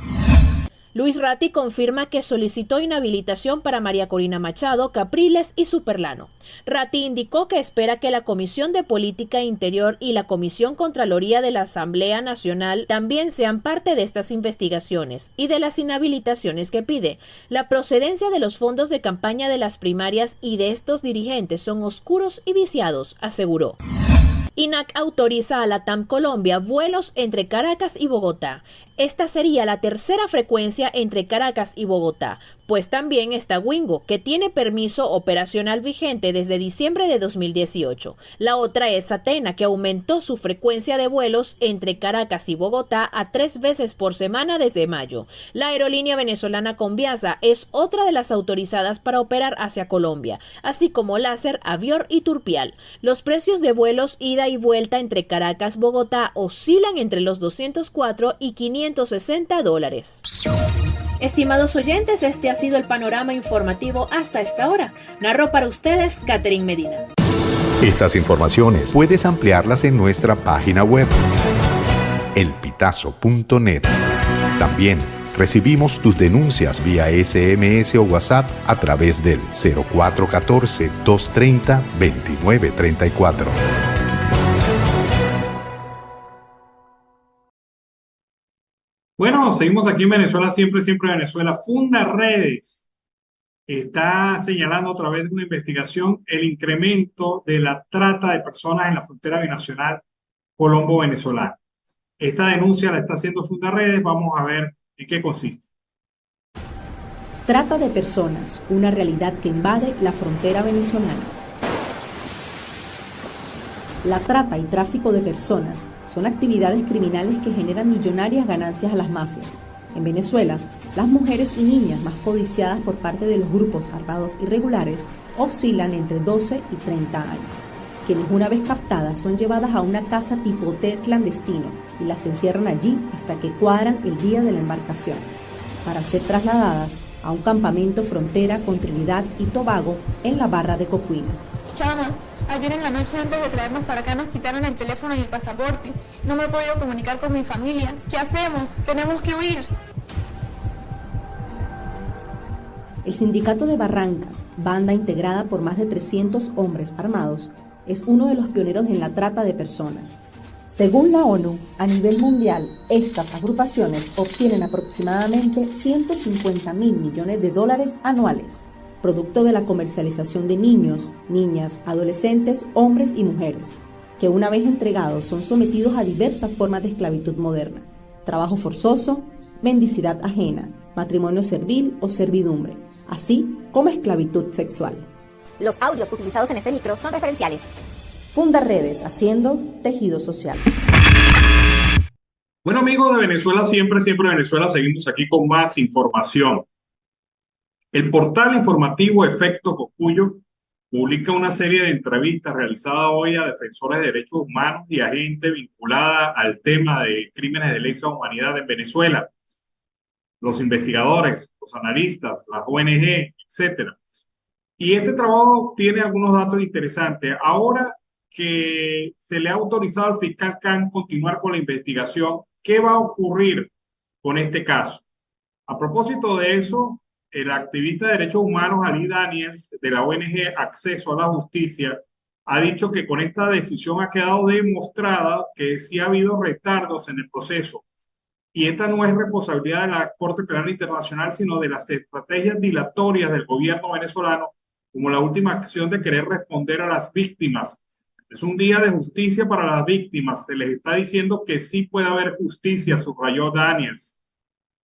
Luis Ratti confirma que solicitó inhabilitación para María Corina Machado, Capriles y Superlano. Ratti indicó que espera que la Comisión de Política Interior y la Comisión Contraloría de la Asamblea Nacional también sean parte de estas investigaciones y de las inhabilitaciones que pide. La procedencia de los fondos de campaña de las primarias y de estos dirigentes son oscuros y viciados, aseguró. INAC autoriza a LATAM Colombia vuelos entre Caracas y Bogotá. Esta sería la tercera frecuencia entre Caracas y Bogotá, pues también está Wingo, que tiene permiso operacional vigente desde diciembre de 2018. La otra es Atena, que aumentó su frecuencia de vuelos entre Caracas y Bogotá a 3 veces por semana desde mayo. La aerolínea venezolana Conviasa es otra de las autorizadas para operar hacia Colombia, así como Láser, Avior y Turpial. Los precios de vuelos ida y vuelta entre Caracas-Bogotá oscilan entre los $204 y $560. Estimados oyentes, este ha sido el panorama informativo hasta esta hora. Narró para ustedes Catherine Medina. Estas informaciones puedes ampliarlas en nuestra página web, elpitazo.net. También recibimos tus denuncias vía SMS o WhatsApp a través del 0414-230-2934. Bueno, seguimos aquí en Venezuela, siempre Venezuela. Fundaredes está señalando a través de una investigación el incremento de la trata de personas en la frontera binacional colombo-venezolana. Esta denuncia la está haciendo Fundaredes, vamos a ver en qué consiste. Trata de personas, una realidad que invade la frontera venezolana. La trata y tráfico de personas son actividades criminales que generan millonarias ganancias a las mafias. En Venezuela, las mujeres y niñas más codiciadas por parte de los grupos armados irregulares oscilan entre 12 y 30 años. Quienes una vez captadas son llevadas a una casa tipo hotel clandestino y las encierran allí hasta que cuadran el día de la embarcación, para ser trasladadas a un campamento frontera con Trinidad y Tobago en la Barra de Cocuina. Chama, ayer en la noche antes de traernos para acá nos quitaron el teléfono y el pasaporte. No me he podido comunicar con mi familia. ¿Qué hacemos? Tenemos que huir. El Sindicato de Barrancas, banda integrada por más de 300 hombres armados, es uno de los pioneros en la trata de personas. Según la ONU, a nivel mundial, estas agrupaciones obtienen aproximadamente $150.000 millones anuales. producto de la comercialización de niños, niñas, adolescentes, hombres y mujeres, que una vez entregados son sometidos a diversas formas de esclavitud moderna, trabajo forzoso, mendicidad ajena, matrimonio servil o servidumbre, así como esclavitud sexual. Los audios utilizados en este micro son referenciales. Funda Redes, haciendo tejido social. Bueno, amigos de Venezuela, siempre Venezuela, seguimos aquí con más información. El portal informativo Efecto Cocuyo publica una serie de entrevistas realizadas hoy a defensores de derechos humanos y a gente vinculada al tema de crímenes de lesa humanidad en Venezuela, los investigadores, los analistas, las ONG, etcétera. Y este trabajo tiene algunos datos interesantes. Ahora que se le ha autorizado al fiscal Khan continuar con la investigación, ¿qué va a ocurrir con este caso? A propósito de eso, el activista de derechos humanos Ali Daniels de la ONG Acceso a la Justicia ha dicho que con esta decisión ha quedado demostrada que sí ha habido retardos en el proceso. Y esta no es responsabilidad de la Corte Penal Internacional, sino de las estrategias dilatorias del gobierno venezolano, como la última acción de querer responder a las víctimas. Es un día de justicia para las víctimas. Se les está diciendo que sí puede haber justicia, subrayó Daniels,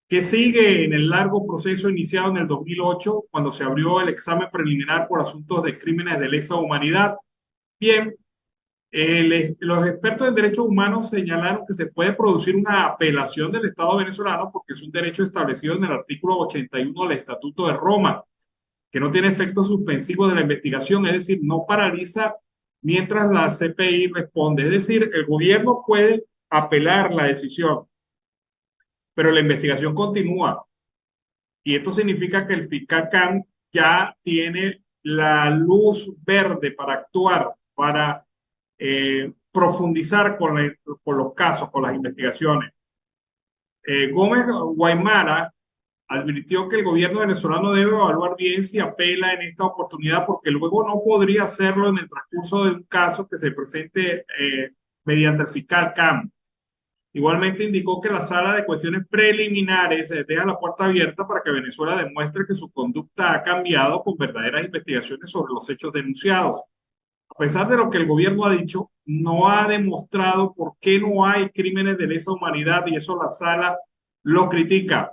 que sigue en el largo proceso iniciado en el 2008, cuando se abrió el examen preliminar por asuntos de crímenes de lesa humanidad. Bien, los expertos en derechos humanos señalaron que se puede producir una apelación del Estado venezolano porque es un derecho establecido en el artículo 81 del Estatuto de Roma, que no tiene efecto suspensivo de la investigación, es decir, no paraliza mientras la CPI responde. Es decir, el gobierno puede apelar la decisión, pero la investigación continúa. Y esto significa que el fiscal Khan ya tiene la luz verde para actuar, para profundizar con los casos, con las investigaciones. Gómez Guaymara advirtió que el gobierno venezolano debe evaluar bien si apela en esta oportunidad, porque luego no podría hacerlo en el transcurso de un caso que se presente mediante el fiscal Khan. Igualmente indicó que la sala de cuestiones preliminares deja la puerta abierta para que Venezuela demuestre que su conducta ha cambiado con verdaderas investigaciones sobre los hechos denunciados. A pesar de lo que el gobierno ha dicho, no ha demostrado por qué no hay crímenes de lesa humanidad y eso la sala lo critica.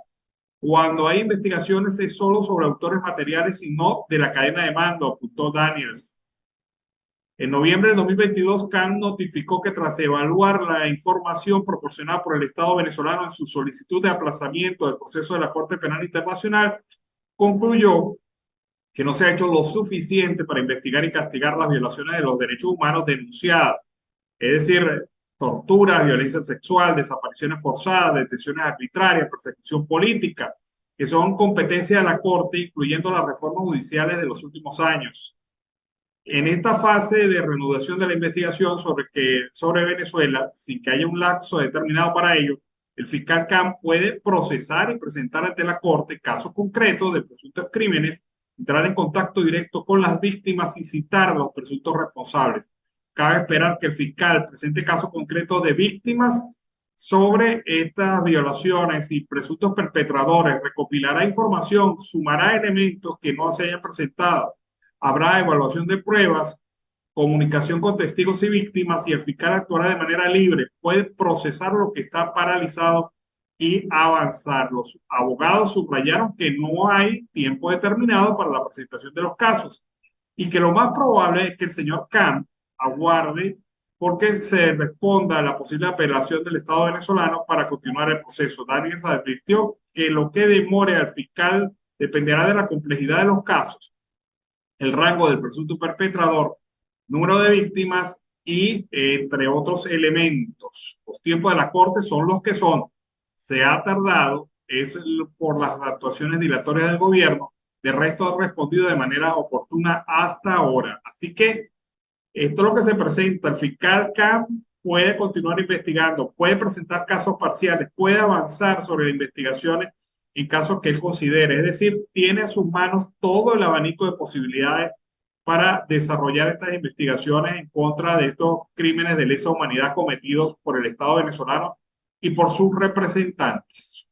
Cuando hay investigaciones es solo sobre autores materiales y no de la cadena de mando, apuntó Daniels. En noviembre del 2022, Khan notificó que tras evaluar la información proporcionada por el Estado venezolano en su solicitud de aplazamiento del proceso de la Corte Penal Internacional, concluyó que no se ha hecho lo suficiente para investigar y castigar las violaciones de los derechos humanos denunciadas, es decir, tortura, violencia sexual, desapariciones forzadas, detenciones arbitrarias, persecución política, que son competencia de la Corte, incluyendo las reformas judiciales de los últimos años. En esta fase de reanudación de la investigación sobre Venezuela, sin que haya un lapso determinado para ello, el fiscal Khan puede procesar y presentar ante la Corte casos concretos de presuntos crímenes, entrar en contacto directo con las víctimas y citar a los presuntos responsables. Cabe esperar que el fiscal presente casos concretos de víctimas sobre estas violaciones y presuntos perpetradores, recopilará información, sumará elementos que no se hayan presentado, habrá evaluación de pruebas, comunicación con testigos y víctimas y el fiscal actuará de manera libre, puede procesar lo que está paralizado y avanzar. Los abogados subrayaron que no hay tiempo determinado para la presentación de los casos y que lo más probable es que el señor Khan aguarde porque se responda a la posible apelación del Estado venezolano para continuar el proceso. Daniels advirtió que lo que demore al fiscal dependerá de la complejidad de los casos, el rango del presunto perpetrador, número de víctimas y entre otros elementos. Los tiempos de la Corte son los que son. Se ha tardado, es por las actuaciones dilatorias del gobierno, de resto ha respondido de manera oportuna hasta ahora. Así que esto es lo que se presenta. El fiscal Khan puede continuar investigando, puede presentar casos parciales, puede avanzar sobre las investigaciones en casos que él considere. Es decir, tiene a sus manos todo el abanico de posibilidades para desarrollar estas investigaciones en contra de estos crímenes de lesa humanidad cometidos por el Estado venezolano y por sus representantes.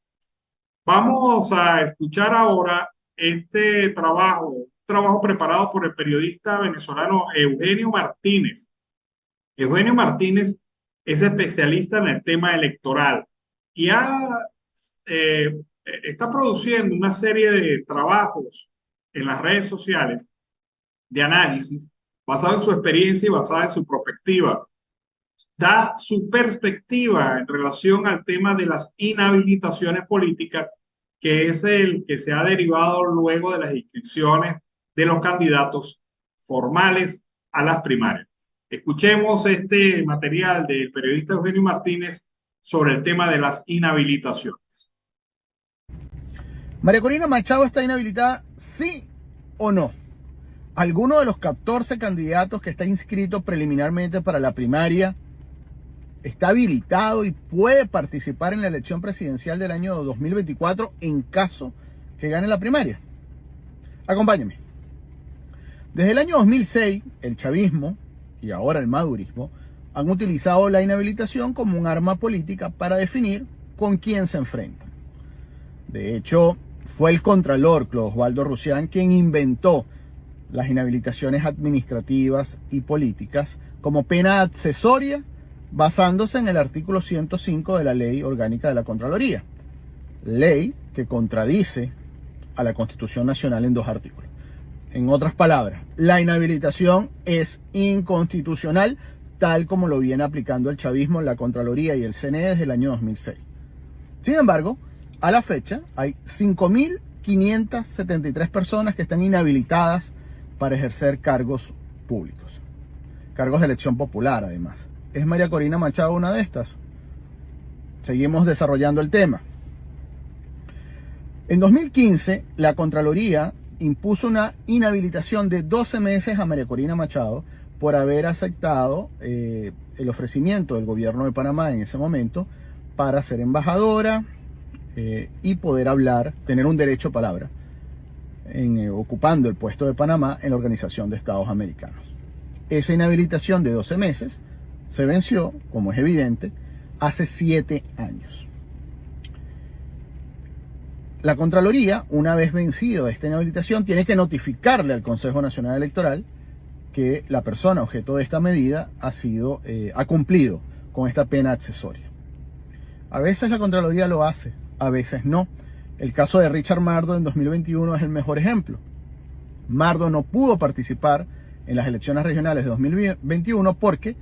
Vamos a escuchar ahora este trabajo trabajo preparado por el periodista venezolano Eugenio Martínez. Eugenio Martínez es especialista en el tema electoral y está produciendo una serie de trabajos en las redes sociales de análisis basado en su experiencia y basada en su perspectiva. Da su perspectiva en relación al tema de las inhabilitaciones políticas, que es el que se ha derivado luego de las inscripciones de los candidatos formales a las primarias. Escuchemos este material del periodista Eugenio Martínez sobre el tema de las inhabilitaciones. ¿María Corina Machado está inhabilitada, sí o no? ¿Alguno de los 14 candidatos que está inscrito preliminarmente para la primaria está habilitado y puede participar en la elección presidencial del año 2024 en caso que gane la primaria? Acompáñenme. Desde el año 2006, el chavismo y ahora el madurismo han utilizado la inhabilitación como un arma política para definir con quién se enfrentan. De hecho, fue el contralor Claudio Osvaldo Rusián quien inventó las inhabilitaciones administrativas y políticas como pena accesoria, basándose en el artículo 105 de la Ley Orgánica de la Contraloría, ley que contradice a la Constitución Nacional en 2 artículos. En otras palabras, la inhabilitación es inconstitucional, tal como lo viene aplicando el chavismo, la Contraloría y el CNE desde el año 2006. Sin embargo, a la fecha hay 5.573 personas que están inhabilitadas para ejercer cargos públicos, cargos de elección popular además. ¿Es María Corina Machado una de estas? Seguimos desarrollando el tema. En 2015, la Contraloría impuso una inhabilitación de 12 meses a María Corina Machado por haber aceptado el ofrecimiento del gobierno de Panamá en ese momento para ser embajadora y poder hablar, tener un derecho a palabra, ocupando el puesto de Panamá en la Organización de Estados Americanos. Esa inhabilitación de 12 meses se venció, como es evidente, hace 7 años. La Contraloría, una vez vencido esta inhabilitación, tiene que notificarle al Consejo Nacional Electoral que la persona objeto de esta medida ha cumplido con esta pena accesoria. A veces la Contraloría lo hace, a veces no. El caso de Richard Mardo en 2021 es el mejor ejemplo. Mardo no pudo participar en las elecciones regionales de 2021 porque,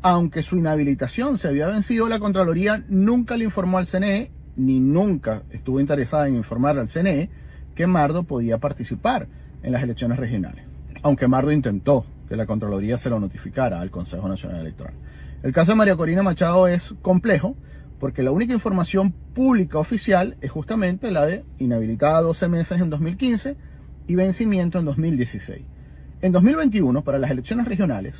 aunque su inhabilitación se había vencido, la Contraloría nunca le informó al CNE, ni nunca estuvo interesada en informar al CNE que Mardo podía participar en las elecciones regionales, aunque Mardo intentó que la Contraloría se lo notificara al Consejo Nacional Electoral. El caso de María Corina Machado es complejo porque la única información pública oficial es justamente la de inhabilitada 12 meses en 2015 y vencimiento en 2016. En 2021, para las elecciones regionales,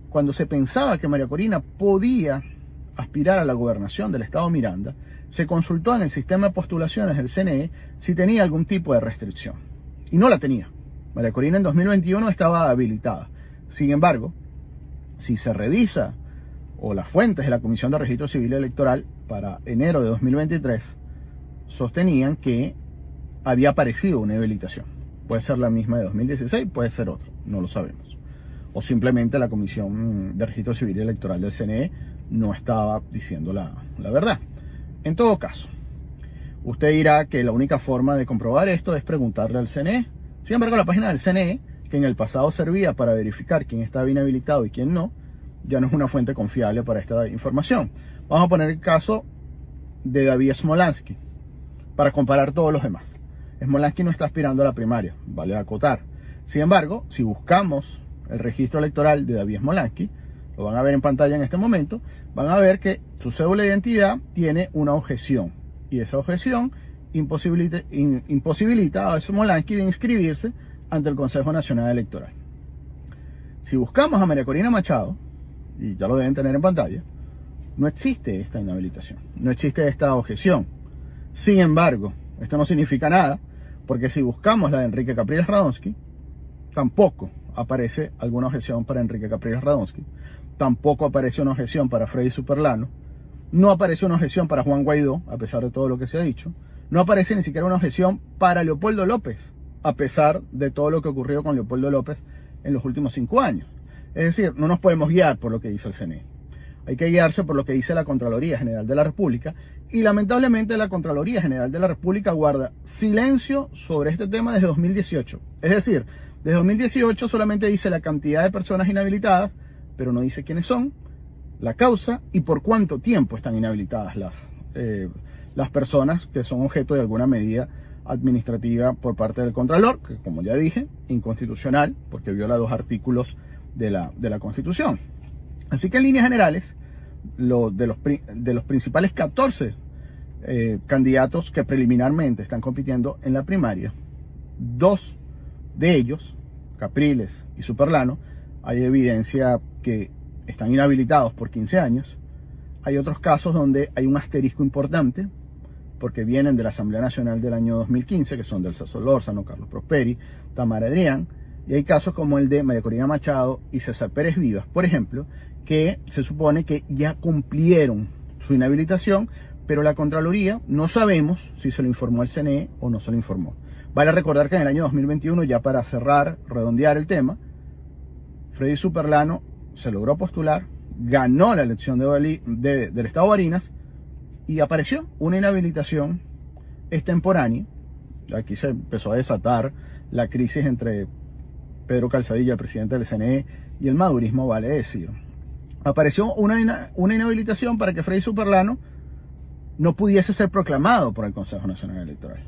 cuando se pensaba que María Corina podía aspirar a la gobernación del estado Miranda, se consultó en el sistema de postulaciones del CNE si tenía algún tipo de restricción. Y no la tenía. María Corina en 2021 estaba habilitada. Sin embargo, si se revisa o las fuentes de la Comisión de Registro Civil Electoral para enero de 2023 sostenían que había aparecido una habilitación. Puede ser la misma de 2016, puede ser otra, no lo sabemos. O simplemente la Comisión de Registro Civil Electoral del CNE no estaba diciendo la verdad. En todo caso, usted dirá que la única forma de comprobar esto es preguntarle al CNE. Sin embargo, la página del CNE, que en el pasado servía para verificar quién estaba inhabilitado y quién no, ya no es una fuente confiable para esta información. Vamos a poner el caso de David Smolansky para comparar todos los demás. Smolansky no está aspirando a la primaria, vale acotar. Sin embargo, si buscamos el registro electoral de David Smolansky, lo van a ver en pantalla en este momento, van a ver que su cédula de identidad tiene una objeción. Y esa objeción imposibilita a Smolansky de inscribirse ante el Consejo Nacional Electoral. Si buscamos a María Corina Machado, y ya lo deben tener en pantalla, no existe esta inhabilitación, no existe esta objeción. Sin embargo, esto no significa nada, porque si buscamos la de Enrique Capriles Radonsky, tampoco aparece alguna objeción para Enrique Capriles Radonsky, tampoco aparece una objeción para Freddy Superlano, no aparece una objeción para Juan Guaidó, a pesar de todo lo que se ha dicho, no aparece ni siquiera una objeción para Leopoldo López, a pesar de todo lo que ocurrió con Leopoldo López en los últimos 5 años. Es decir, no nos podemos guiar por lo que dice el CNE. Hay que guiarse por lo que dice la Contraloría General de la República, y lamentablemente la Contraloría General de la República guarda silencio sobre este tema desde 2018. Es decir, desde 2018 solamente dice la cantidad de personas inhabilitadas, pero no dice quiénes son, la causa y por cuánto tiempo están inhabilitadas las personas que son objeto de alguna medida administrativa por parte del Contralor, que, como ya dije, inconstitucional porque viola 2 artículos de la Constitución. Así que en líneas generales, de los principales 14 candidatos que preliminarmente están compitiendo en la primaria, 2 de ellos, Capriles y Superlano, hay evidencia que están inhabilitados por 15 años. Hay otros casos donde hay un asterisco importante, porque vienen de la Asamblea Nacional del año 2015, que son del Celso Solórzano, Carlos Prosperi, Tamara Adrián, y hay casos como el de María Corina Machado y César Pérez Vivas, por ejemplo, que se supone que ya cumplieron su inhabilitación, pero la Contraloría no sabemos si se lo informó al CNE o no se lo informó. Vale recordar que en el año 2021, ya para cerrar, redondear el tema, Freddy Superlano se logró postular, ganó la elección del Estado de Barinas y apareció una inhabilitación extemporánea. Aquí se empezó a desatar la crisis entre Pedro Calzadilla, el presidente del CNE, y el madurismo, vale decir. Apareció una inhabilitación para que Freddy Superlano no pudiese ser proclamado por el Consejo Nacional Electoral.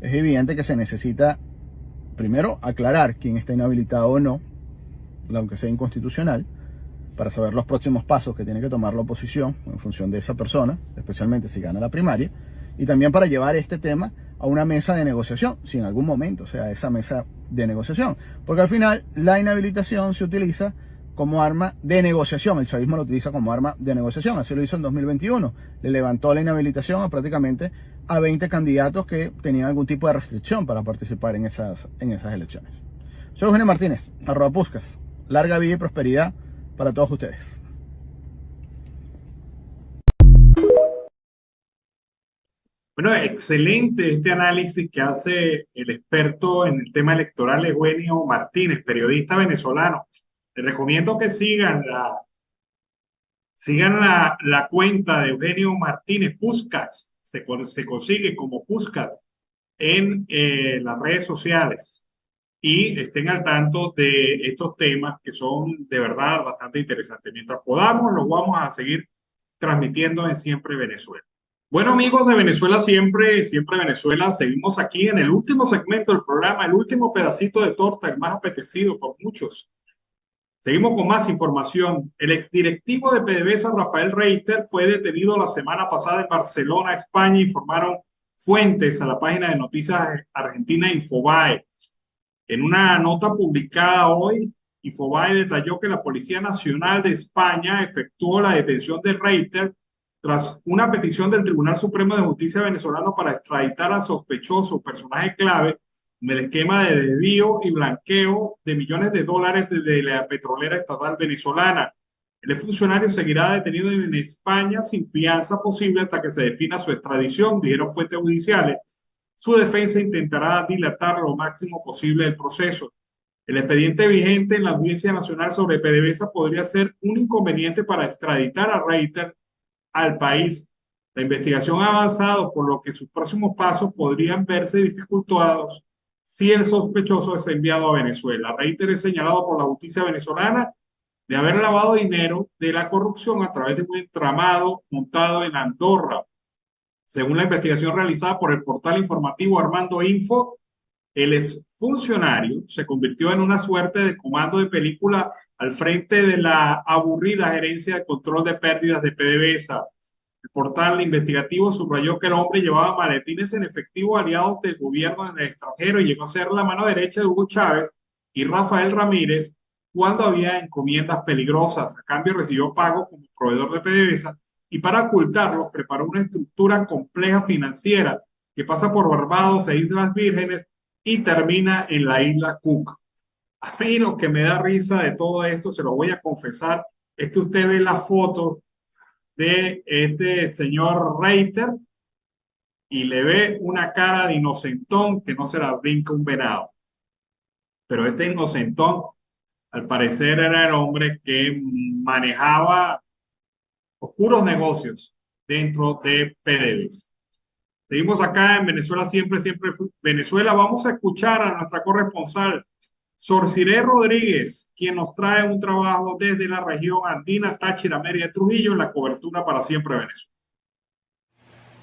Es evidente que se necesita, primero, aclarar quién está inhabilitado o no, aunque sea inconstitucional, para saber los próximos pasos que tiene que tomar la oposición en función de esa persona, especialmente si gana la primaria, y también para llevar este tema a una mesa de negociación, si en algún momento sea esa mesa de negociación, porque al final la inhabilitación se utiliza como arma de negociación, el chavismo lo utiliza como arma de negociación, así lo hizo en 2021, le levantó la inhabilitación a prácticamente a 20 candidatos que tenían algún tipo de restricción para participar en esas elecciones. Soy Eugenio Martínez, @Puskas, larga vida y prosperidad para todos ustedes. Bueno, excelente este análisis que hace el experto en el tema electoral Eugenio Martínez, periodista venezolano. Les recomiendo que sigan la cuenta de Eugenio Martínez, Puskas, se consigue como Puskas en las redes sociales, y estén al tanto de estos temas que son de verdad bastante interesantes. Mientras podamos, los vamos a seguir transmitiendo en Siempre Venezuela. Bueno, amigos de Venezuela Siempre, Siempre Venezuela, seguimos aquí en el último segmento del programa, el último pedacito de torta, el más apetecido por muchos. Seguimos con más información. El exdirectivo de PDVSA, Rafael Reiter, fue detenido la semana pasada en Barcelona, España, informaron fuentes a la página de noticias argentina Infobae. En una nota publicada hoy, Infobae detalló que la Policía Nacional de España efectuó la detención de Reiter tras una petición del Tribunal Supremo de Justicia venezolano para extraditar a sospechoso, personaje clave en el esquema de desvío y blanqueo de millones de dólares de la petrolera estatal venezolana. El funcionario seguirá detenido en España sin fianza posible hasta que se defina su extradición, dijeron fuentes judiciales. Su defensa intentará dilatar lo máximo posible el proceso. El expediente vigente en la Audiencia Nacional sobre PDVSA podría ser un inconveniente para extraditar a Reiter al país. La investigación ha avanzado, por lo que sus próximos pasos podrían verse dificultados si el sospechoso es enviado a Venezuela. Reiter es señalado por la justicia venezolana de haber lavado dinero de la corrupción a través de un entramado montado en Andorra. Según la investigación realizada por el portal informativo Armando Info, el exfuncionario se convirtió en una suerte de comando de película al frente de la aburrida gerencia de control de pérdidas de PDVSA. El portal investigativo subrayó que el hombre llevaba maletines en efectivo aliados del gobierno en el extranjero y llegó a ser la mano derecha de Hugo Chávez y Rafael Ramírez cuando había encomiendas peligrosas. A cambio recibió pago como proveedor de PDVSA y para ocultarlos preparó una estructura compleja financiera que pasa por Barbados e Islas Vírgenes y termina en la isla Cook. A mí lo que me da risa de todo esto, se lo voy a confesar, es que usted ve la foto de este señor Reiter y le ve una cara de inocentón que no se la brinca un venado. Pero este inocentón, al parecer, era el hombre que manejaba oscuros negocios dentro de PDVSA. Seguimos acá en Venezuela, siempre Venezuela. Vamos a escuchar a nuestra corresponsal, Sorciré Rodríguez, quien nos trae un trabajo desde la región andina, Táchira, Mérida, Trujillo, en la cobertura para Siempre Venezuela.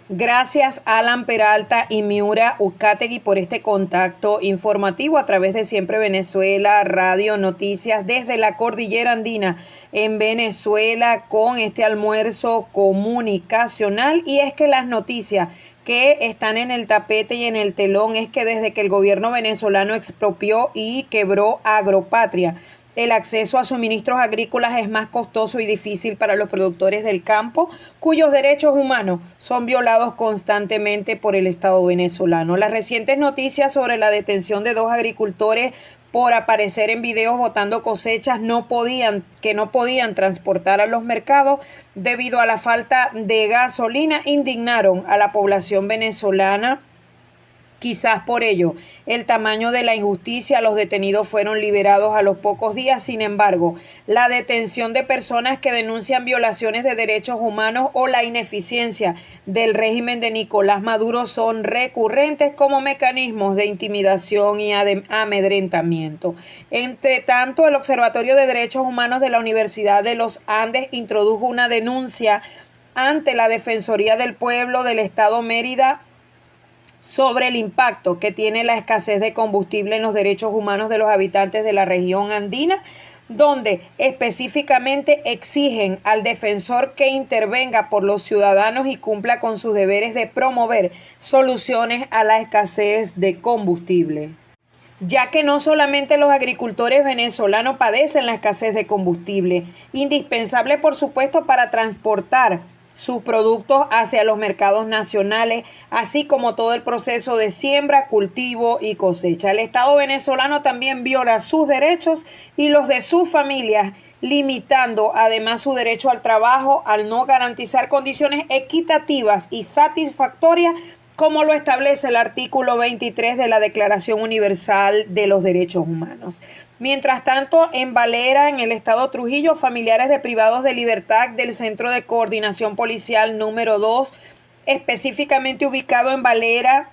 Gracias Alan Peralta y Miura Uzcategui por este contacto informativo a través de Siempre Venezuela, Radio Noticias desde la Cordillera Andina en Venezuela con este almuerzo comunicacional. Y es que las noticias que están en el tapete y en el telón es que desde que el gobierno venezolano expropió y quebró Agropatria, el acceso a suministros agrícolas es más costoso y difícil para los productores del campo, cuyos derechos humanos son violados constantemente por el Estado venezolano. Las recientes noticias sobre la detención de 2 agricultores por aparecer en videos botando cosechas que no podían transportar a los mercados debido a la falta de gasolina indignaron a la población venezolana. Quizás por ello, el tamaño de la injusticia, los detenidos fueron liberados a los pocos días. Sin embargo, la detención de personas que denuncian violaciones de derechos humanos o la ineficiencia del régimen de Nicolás Maduro son recurrentes como mecanismos de intimidación y amedrentamiento. Entre tanto, el Observatorio de Derechos Humanos de la Universidad de los Andes introdujo una denuncia ante la Defensoría del Pueblo del Estado Mérida sobre el impacto que tiene la escasez de combustible en los derechos humanos de los habitantes de la región andina, donde específicamente exigen al defensor que intervenga por los ciudadanos y cumpla con sus deberes de promover soluciones a la escasez de combustible, ya que no solamente los agricultores venezolanos padecen la escasez de combustible, indispensable por supuesto para transportar sus productos hacia los mercados nacionales, así como todo el proceso de siembra, cultivo y cosecha. El Estado venezolano también viola sus derechos y los de sus familias, limitando además su derecho al trabajo al no garantizar condiciones equitativas y satisfactorias, como lo establece el artículo 23 de la Declaración Universal de los Derechos Humanos. Mientras tanto, en Valera, en el estado Trujillo, familiares de privados de libertad del Centro de Coordinación Policial número 2, específicamente ubicado en Valera,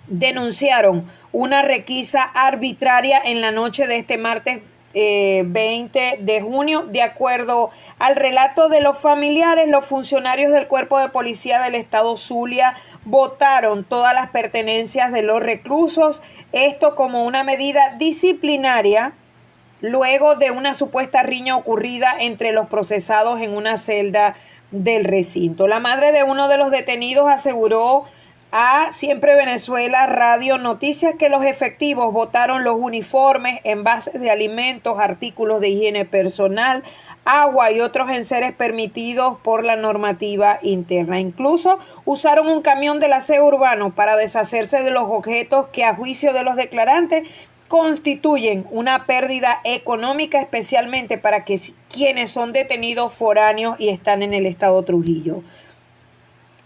denunciaron una requisa arbitraria en la noche de este martes 20 de junio. De acuerdo al relato de los familiares, los funcionarios del Cuerpo de Policía del Estado Zulia botaron todas las pertenencias de los reclusos, esto como una medida disciplinaria luego de una supuesta riña ocurrida entre los procesados en una celda del recinto. La madre de uno de los detenidos aseguró a Siempre Venezuela Radio Noticias que los efectivos botaron los uniformes, envases de alimentos, artículos de higiene personal, agua y otros enseres permitidos por la normativa interna. Incluso usaron un camión del aseo urbano para deshacerse de los objetos que a juicio de los declarantes constituyen una pérdida económica, especialmente para quienes son detenidos foráneos y están en el estado Trujillo.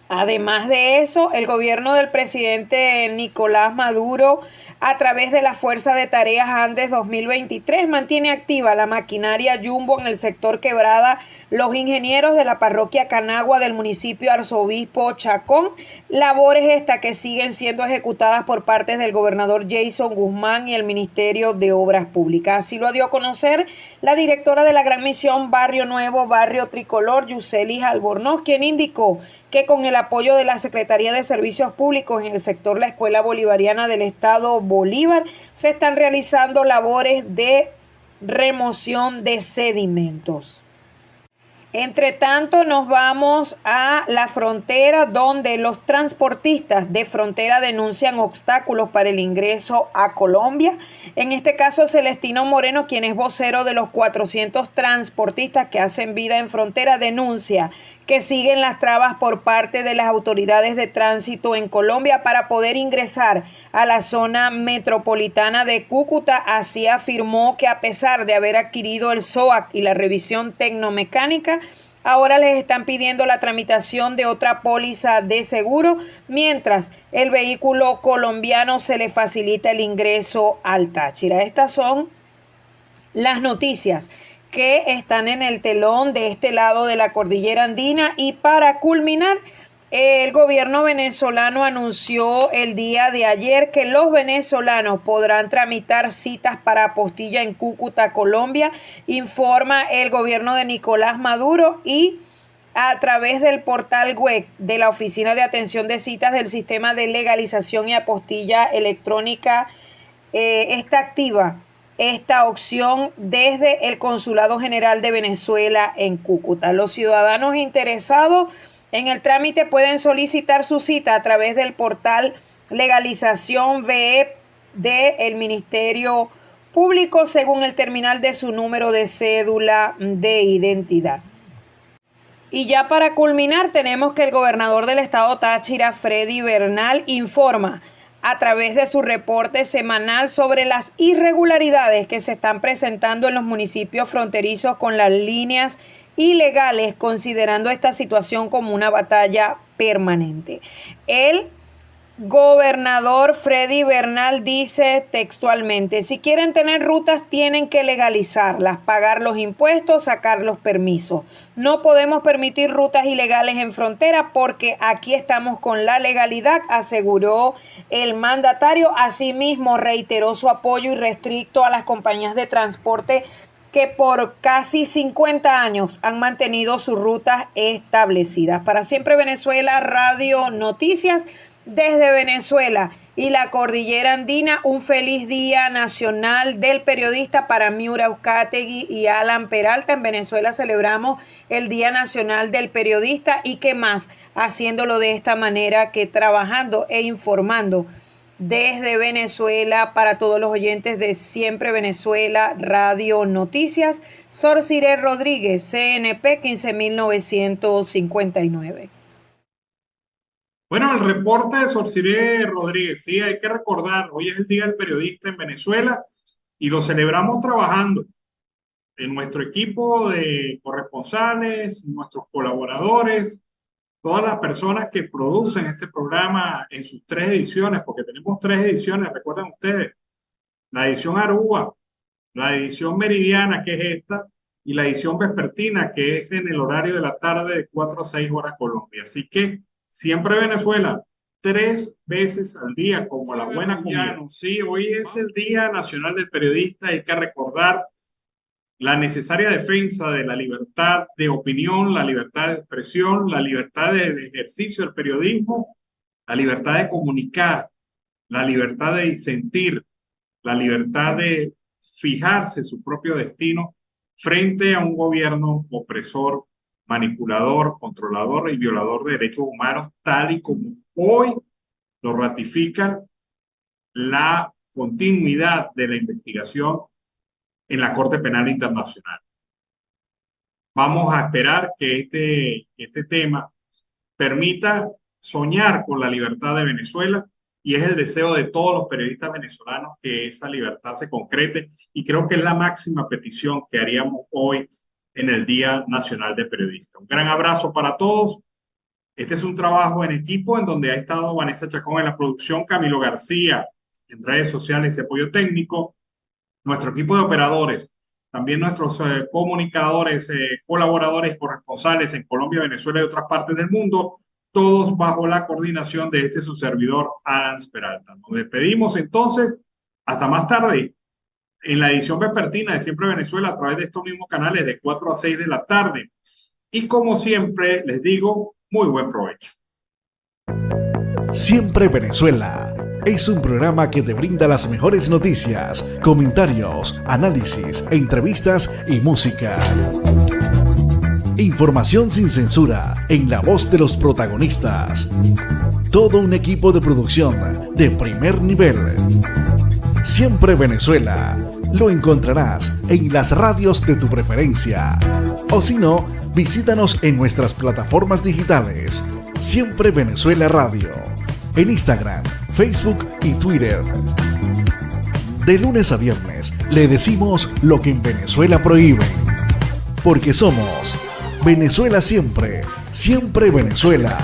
Además de eso, el gobierno del presidente Nicolás Maduro, a través de la Fuerza de Tareas Andes 2023, mantiene activa la maquinaria Jumbo en el sector Quebrada. Los ingenieros de la parroquia Canagua del municipio Arzobispo Chacón, labores estas que siguen siendo ejecutadas por parte del gobernador Jason Guzmán y el Ministerio de Obras Públicas. Así lo dio a conocer la directora de la Gran Misión Barrio Nuevo, Barrio Tricolor, Yuselis Albornoz, quien indicó que con el apoyo de la Secretaría de Servicios Públicos en el sector La Escuela Bolivariana del Estado Bolívar, se están realizando labores de remoción de sedimentos. Entre tanto, nos vamos a la frontera, donde los transportistas de frontera denuncian obstáculos para el ingreso a Colombia. En este caso, Celestino Moreno, quien es vocero de los 400 transportistas que hacen vida en frontera, denuncia que siguen las trabas por parte de las autoridades de tránsito en Colombia para poder ingresar a la zona metropolitana de Cúcuta. Así afirmó que a pesar de haber adquirido el SOAC y la revisión tecnomecánica, ahora les están pidiendo la tramitación de otra póliza de seguro, mientras el vehículo colombiano se le facilita el ingreso al Táchira. Estas son las noticias que están en el telón de este lado de la cordillera andina. Y para culminar, el gobierno venezolano anunció el día de ayer que los venezolanos podrán tramitar citas para apostilla en Cúcuta, Colombia, informa el gobierno de Nicolás Maduro, y a través del portal web de la Oficina de Atención de Citas del Sistema de Legalización y Apostilla Electrónica está activa esta opción desde el Consulado General de Venezuela en Cúcuta. Los ciudadanos interesados en el trámite pueden solicitar su cita a través del portal Legalización VE del Ministerio Público según el terminal de su número de cédula de identidad. Y ya para culminar, tenemos que el gobernador del estado Táchira, Freddy Bernal, informa a través de su reporte semanal sobre las irregularidades que se están presentando en los municipios fronterizos con las líneas ilegales, considerando esta situación como una batalla permanente. El gobernador Freddy Bernal dice textualmente: si quieren tener rutas, tienen que legalizarlas, pagar los impuestos, sacar los permisos. No podemos permitir rutas ilegales en frontera porque aquí estamos con la legalidad, aseguró el mandatario. Asimismo, reiteró su apoyo irrestricto a las compañías de transporte que por casi 50 años han mantenido sus rutas establecidas. Para Siempre Venezuela Radio Noticias, desde Venezuela y la cordillera andina, un feliz Día Nacional del Periodista para Miura Uzcategui y Alan Peralta. En Venezuela celebramos el Día Nacional del Periodista, y qué más haciéndolo de esta manera que trabajando e informando desde Venezuela para todos los oyentes de Siempre Venezuela Radio Noticias. Sorciré Rodríguez, CNP 15959. Bueno, el reporte de Sorciré Rodríguez, sí, hay que recordar, hoy es el Día del Periodista en Venezuela y lo celebramos trabajando en nuestro equipo de corresponsales, nuestros colaboradores, todas las personas que producen este programa en sus 3 ediciones, porque tenemos 3 ediciones, recuerden ustedes, la edición Aruba, la edición meridiana, que es esta, y la edición vespertina, que es en el horario de la tarde de 4 a 6 horas Colombia. Así que Siempre Venezuela, 3 veces al día, como la buena comida. Sí, hoy es el Día Nacional del Periodista. Hay que recordar la necesaria defensa de la libertad de opinión, la libertad de expresión, la libertad de ejercicio del periodismo, la libertad de comunicar, la libertad de disentir, la libertad de fijarse su propio destino frente a un gobierno opresor, manipulador, controlador y violador de derechos humanos, tal y como hoy lo ratifica la continuidad de la investigación en la Corte Penal Internacional. Vamos a esperar que este tema permita soñar con la libertad de Venezuela, y es el deseo de todos los periodistas venezolanos que esa libertad se concrete, y creo que es la máxima petición que haríamos hoy en el Día Nacional del Periodista. Un gran abrazo para todos. Este es un trabajo en equipo en donde ha estado Vanessa Chacón en la producción, Camilo García en redes sociales y apoyo técnico, nuestro equipo de operadores, también nuestros comunicadores, colaboradores, corresponsales en Colombia, Venezuela y otras partes del mundo, todos bajo la coordinación de su servidor, Alan Peralta. Nos despedimos entonces, hasta más tarde, en la edición vespertina de Siempre Venezuela a través de estos mismos canales de 4 a 6 de la tarde. Y como siempre les digo, muy buen provecho. Siempre Venezuela es un programa que te brinda las mejores noticias, comentarios, análisis, entrevistas y música. Información sin censura en la voz de los protagonistas. Todo un equipo de producción de primer nivel. Siempre Venezuela lo encontrarás en las radios de tu preferencia. O si no, visítanos en nuestras plataformas digitales. Siempre Venezuela Radio. En Instagram, Facebook y Twitter. De lunes a viernes le decimos lo que en Venezuela prohíben. Porque somos Venezuela siempre, siempre Venezuela.